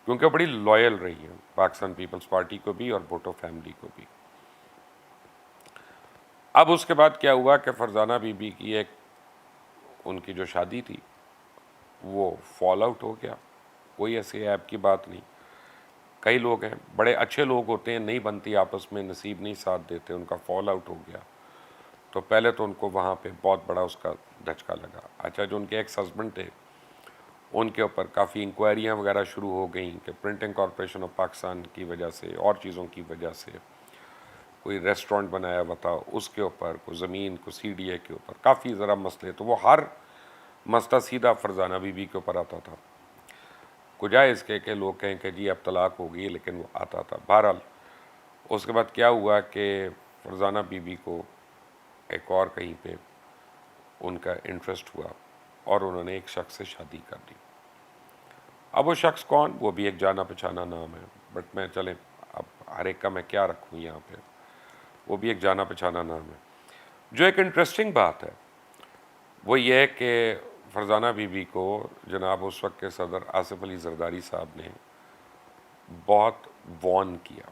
کیونکہ بڑی لائل رہی ہیں پاکستان پیپلز پارٹی کو بھی اور بھٹو فیملی کو بھی. اب اس کے بعد کیا ہوا کہ فرزانہ بی بی کی ایک ان کی جو شادی تھی وہ فال آؤٹ ہو گیا, کوئی ایسے ایپ کی بات نہیں. کئی لوگ ہیں بڑے اچھے لوگ ہوتے ہیں, نہیں بنتی آپس میں, نصیب نہیں ساتھ دیتے, ان کا فال آؤٹ ہو گیا. تو پہلے تو ان کو وہاں پہ بہت بڑا اس کا دھچکا لگا. اچھا, جو ان کے ایکس ہسبینڈ تھے ان کے اوپر کافی انکوائریاں وغیرہ شروع ہو گئیں کہ پرنٹنگ کارپوریشن آف پاکستان کی وجہ سے اور چیزوں کی وجہ سے, کوئی ریسٹورنٹ بنایا ہوا تھا اس کے اوپر, کوئی زمین کو CDA کے اوپر, کافی ذرا مسئلے. تو وہ ہر مسئلہ سیدھا فرزانہ بی بی کے اوپر آتا تھا. کجائے اس کے کہ لوگ کہیں کہ جی اب طلاق ہو گئی, لیکن وہ آتا تھا. بہرحال اس کے بعد کیا ہوا کہ فرزانہ بی بی کو ایک اور کہیں پہ ان کا انٹرسٹ ہوا اور انہوں نے ایک شخص سے شادی کر دی. اب وہ شخص کون, وہ بھی ایک جانا پہچانا نام ہے, بٹ میں چلیں اب ہر ایک کا میں کیا رکھوں یہاں پہ, وہ بھی ایک جانا پہچانا نام ہے. جو ایک انٹرسٹنگ بات ہے وہ یہ ہے کہ فرزانہ بی بی کو جناب اس وقت کے صدر آصف علی زرداری صاحب نے بہت وارن کیا,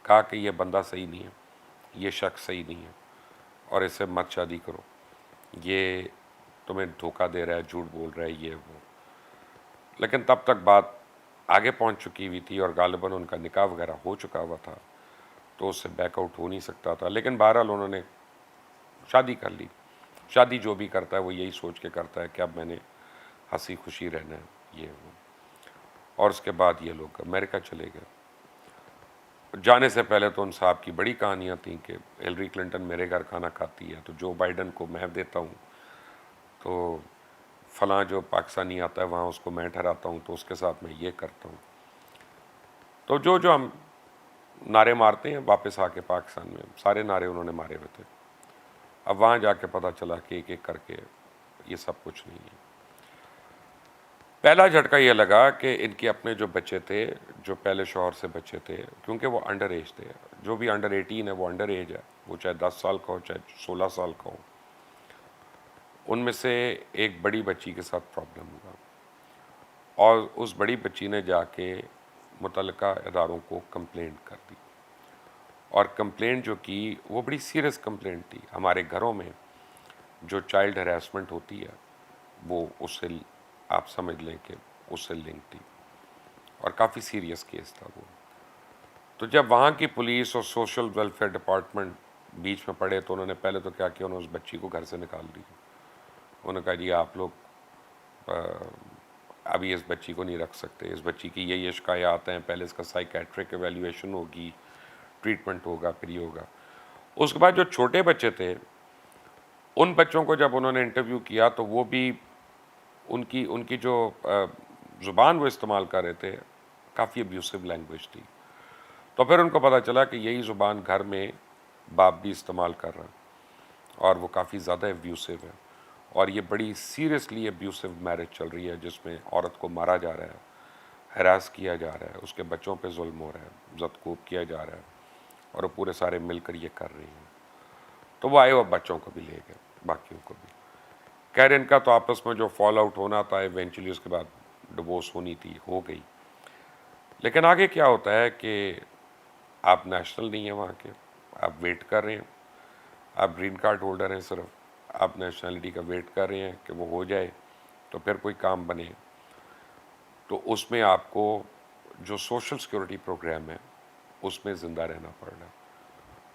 کہا کہ یہ بندہ صحیح نہیں ہے, یہ شخص صحیح نہیں ہے اور اس سے مت شادی کرو, یہ تمہیں دھوکہ دے رہا ہے, جھوٹ بول رہا ہے, یہ وہ. لیکن تب تک بات آگے پہنچ چکی ہوئی تھی اور غالباً ان کا نکاح وغیرہ ہو چکا ہوا تھا, تو اس سے بیک آؤٹ ہو نہیں سکتا تھا. لیکن بہرحال انہوں نے شادی کر لی. شادی جو بھی کرتا ہے وہ یہی سوچ کے کرتا ہے کہ اب میں نے ہنسی خوشی رہنا ہے, یہ وہ. اور اس کے بعد یہ لوگ امریکہ چلے گئے. جانے سے پہلے تو ان صاحب کی بڑی کہانیاں تھیں کہ ہلری کلنٹن میرے گھر کھانا کھاتی ہے تو جو بائیڈن کو میں دیتا ہوں, تو فلاں جو پاکستانی آتا ہے وہاں اس کو میں ٹھہراتا ہوں, تو اس کے ساتھ میں یہ کرتا ہوں. تو جو ہم نعرے مارتے ہیں واپس آ کے پاکستان میں, سارے نعرے انہوں نے مارے ہوئے تھے. اب وہاں جا کے پتہ چلا کہ ایک ایک کر کے یہ سب کچھ نہیں ہے. پہلا جھٹکا یہ لگا کہ ان کے اپنے جو بچے تھے, جو پہلے شوہر سے بچے تھے, کیونکہ وہ انڈر ایج تھے, جو بھی انڈر 18 ہے وہ انڈر ایج ہے, وہ چاہے 10 سال کا ہو چاہے 16 سال کا ہو. ان میں سے ایک بڑی بچی کے ساتھ پرابلم ہوا اور اس بڑی بچی نے جا کے متعلقہ اداروں کو کمپلینٹ کر دی, اور کمپلینٹ جو کی وہ بڑی سیریس کمپلینٹ تھی. ہمارے گھروں میں جو چائلڈ ہراسمنٹ ہوتی ہے وہ اس سے آپ سمجھ لیں کہ اس سے لنک تھی, اور کافی سیریس کیس تھا وہ. تو جب وہاں کی پولیس اور سوشل ویلفیئر ڈپارٹمنٹ بیچ میں پڑے تو انہوں نے پہلے تو کیا کیا, انہوں نے اس بچی کو گھر سے نکال دی. انہوں نے کہا جی آپ لوگ ابھی اس بچی کو نہیں رکھ سکتے, اس بچی کی یہ شکایات ہیں, پہلے اس کا سائیکیٹرک ایویلیویشن ہوگی, ٹریٹمنٹ ہوگا, پھر یہ ہوگا. اس کے بعد جو چھوٹے بچے تھے ان بچوں کو جب انہوں نے انٹرویو کیا تو وہ بھی ان کی جو زبان وہ استعمال کر رہے تھے کافی ابیوسو لینگویج تھی. تو پھر ان کو پتہ چلا کہ یہی زبان گھر میں باپ بھی استعمال کر رہا اور وہ کافی زیادہ ابیوسو ہے, اور یہ بڑی سیریسلی ابیوسو میرج چل رہی ہے جس میں عورت کو مارا جا رہا ہے, ہراس کیا جا رہا ہے, اس کے بچوں پہ ظلم ہو رہا ہے, زدکوب کیا جا رہا ہے, اور وہ پورے سارے مل کر یہ کر رہی ہیں. تو وہ آئے وہ بچوں کو بھی لے گئے, باقیوں کو بھی. خیر ان کا تو آپس میں جو فال آؤٹ ہونا تھا ایونچولی اس کے بعد ڈیورس ہونی تھی, ہو گئی. لیکن آگے کیا ہوتا ہے کہ آپ نیشنل نہیں ہیں وہاں کے, آپ ویٹ کر رہے ہیں, آپ گرین کارڈ ہولڈر ہیں, صرف آپ نیشنلٹی کا ویٹ کر رہے ہیں کہ وہ ہو جائے تو پھر کوئی کام بنے. تو اس میں آپ کو جو سوشل سیکورٹی پروگرام ہے اس میں زندہ رہنا پڑ رہا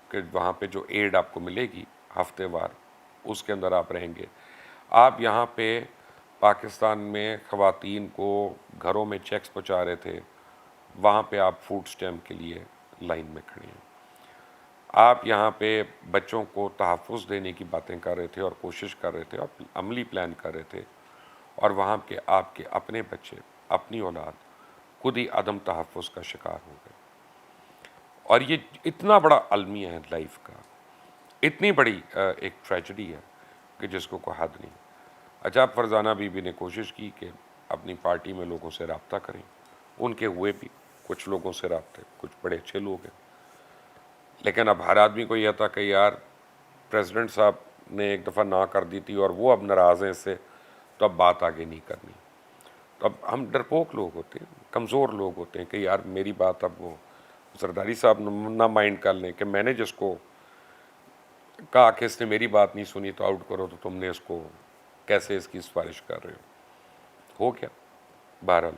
کہ وہاں پہ جو ایڈ آپ کو ملے گی ہفتے وار, اس کے اندر آپ رہیں گے. آپ یہاں پہ پاکستان میں خواتین کو گھروں میں چیکس پہنچا رہے تھے, وہاں پہ آپ فوڈ اسٹیمپ کے لیے لائن میں کھڑے ہیں. آپ یہاں پہ بچوں کو تحفظ دینے کی باتیں کر رہے تھے اور کوشش کر رہے تھے اور عملی پلان کر رہے تھے, اور وہاں کے آپ کے اپنے بچے, اپنی اولاد خود ہی عدم تحفظ کا شکار ہو گئے. اور یہ اتنا بڑا المیہ ہے لائف کا, اتنی بڑی ایک ٹریجڈی ہے کہ جس کو کوئی حد نہیں. اچھا, فرزانہ بی بی نے کوشش کی کہ اپنی پارٹی میں لوگوں سے رابطہ کریں, ان کے ہوئے بھی کچھ لوگوں سے رابطے, کچھ بڑے اچھے لوگ ہیں. لیکن اب ہر آدمی کو یہ تھا کہ یار پریزیڈنٹ صاحب نے ایک دفعہ نہ کر دی تھی اور وہ اب ناراض ہیں اس سے, تو اب بات آگے نہیں کرنی. تو اب ہم ڈرپوک لوگ ہوتے ہیں, کمزور لوگ ہوتے ہیں کہ یار میری بات اب وہ زرداری صاحب نہ مائنڈ کر لیں کہ میں نے جس کو کہا کہ اس نے میری بات نہیں سنی تو آؤٹ کرو, تو تم نے اس کو کیسے اس کی سفارش کر رہے ہو کیا. بہرحال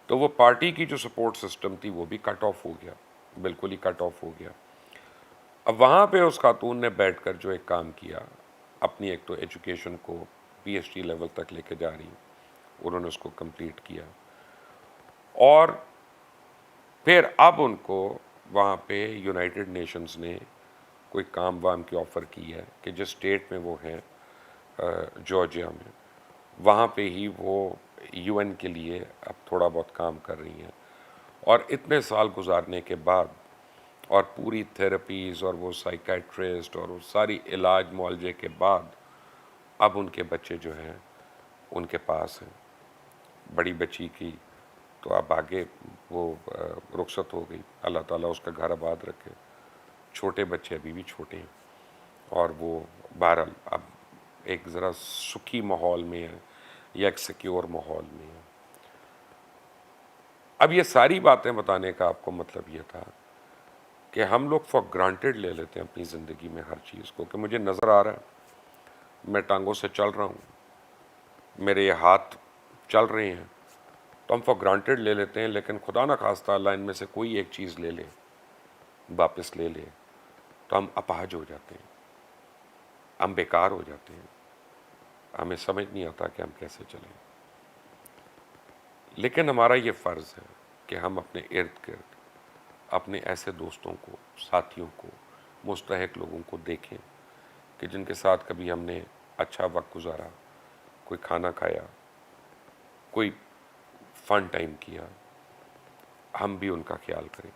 تو وہ پارٹی کی جو سپورٹ سسٹم تھی وہ بھی کٹ آف ہو گیا, بالکل ہی کٹ آف ہو گیا. اب وہاں پہ اس خاتون نے بیٹھ کر جو ایک کام کیا, اپنی ایک تو ایجوکیشن کو پی ایچ ڈی لیول تک لے کے جا رہی, انہوں نے اس کو کمپلیٹ کیا, اور پھر اب ان کو وہاں پہ یونائٹڈ نیشنز نے کوئی کام وام کی آفر کی ہے کہ جس اسٹیٹ میں وہ ہیں جارجیا میں, وہاں پہ ہی وہ یو این کے لیے اب تھوڑا بہت کام کر رہی ہیں. اور اتنے سال گزارنے کے بعد اور پوری تھیراپیز اور وہ سائیکیٹرسٹ اور وہ ساری علاج معالجے کے بعد اب ان کے بچے جو ہیں ان کے پاس ہیں. بڑی بچی کی تو اب آگے وہ رخصت ہو گئی, اللہ تعالیٰ اس کا گھر آباد رکھے. چھوٹے بچے ابھی بھی چھوٹے ہیں, اور وہ بہرحال اب ایک ذرا سکھی ماحول میں ہے یا ایک سیکیور ماحول میں ہے. اب یہ ساری باتیں بتانے کا آپ کو مطلب یہ تھا کہ ہم لوگ فار گرانٹیڈ لے لیتے ہیں اپنی زندگی میں ہر چیز کو, کہ مجھے نظر آ رہا ہے, میں ٹانگوں سے چل رہا ہوں, میرے یہ ہاتھ چل رہے ہیں, تو ہم فار گرانٹیڈ لے لیتے ہیں. لیکن خدا نہ خواستہ اللہ ان میں سے کوئی ایک چیز لے لے, واپس لے لے, تو ہم اپاہج ہو جاتے ہیں, ہم بیکار ہو جاتے ہیں, ہمیں سمجھ نہیں آتا کہ ہم کیسے چلیں. لیکن ہمارا یہ فرض ہے کہ ہم اپنے ارد گرد اپنے ایسے دوستوں کو, ساتھیوں کو, مستحق لوگوں کو دیکھیں کہ جن کے ساتھ کبھی ہم نے اچھا وقت گزارا, کوئی کھانا کھایا, کوئی فن ٹائم کیا, ہم بھی ان کا خیال کریں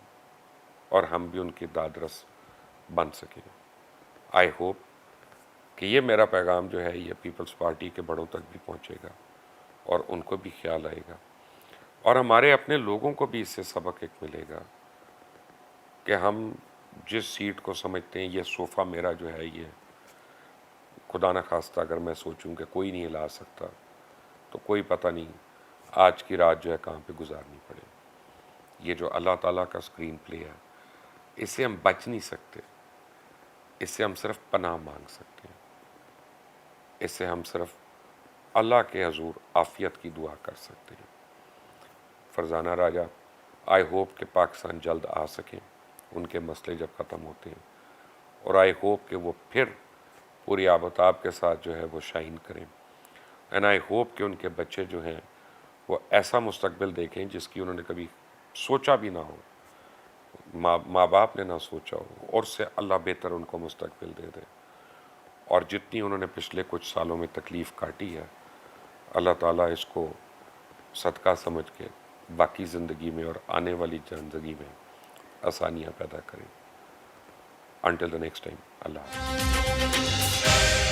اور ہم بھی ان کی دادرس بن سکیں. آئی ہوپ کہ یہ میرا پیغام جو ہے یہ پیپلز پارٹی کے بڑوں تک بھی پہنچے گا اور ان کو بھی خیال آئے گا, اور ہمارے اپنے لوگوں کو بھی اس سے سبق ایک ملے گا کہ ہم جس سیٹ کو سمجھتے ہیں یہ صوفہ میرا جو ہے یہ خدا نہ خواستہ اگر میں سوچوں کہ کوئی نہیں ہلا سکتا, تو کوئی پتہ نہیں آج کی رات جو ہے کہاں پہ گزارنی پڑے. یہ جو اللہ تعالیٰ کا اسکرین پلے ہے, اس سے ہم بچ نہیں سکتے, اس سے ہم صرف پناہ مانگ سکتے ہیں, اس سے ہم صرف اللہ کے حضور عافیت کی دعا کر سکتے ہیں. فرزانہ راجہ, آئی ہوپ کہ پاکستان جلد آ سکیں, ان کے مسئلے جب ختم ہوتے ہیں, اور آئی ہوپ کہ وہ پھر پوری آب و تاب کے ساتھ جو ہے وہ شائن کریں. اینڈ آئی ہوپ کہ ان کے بچے جو ہیں وہ ایسا مستقبل دیکھیں جس کی انہوں نے کبھی سوچا بھی نہ ہو, ماں باپ نے نہ سوچا ہو, اور اس سے اللہ بہتر ان کو مستقبل دے دے. اور جتنی انہوں نے پچھلے کچھ سالوں میں تکلیف کاٹی ہے, اللہ تعالیٰ اس کو صدقہ سمجھ کے باقی زندگی میں اور آنے والی زندگی میں آسانیاں پیدا کریں. انٹل دا نیکسٹ ٹائم, اللہ حافظ.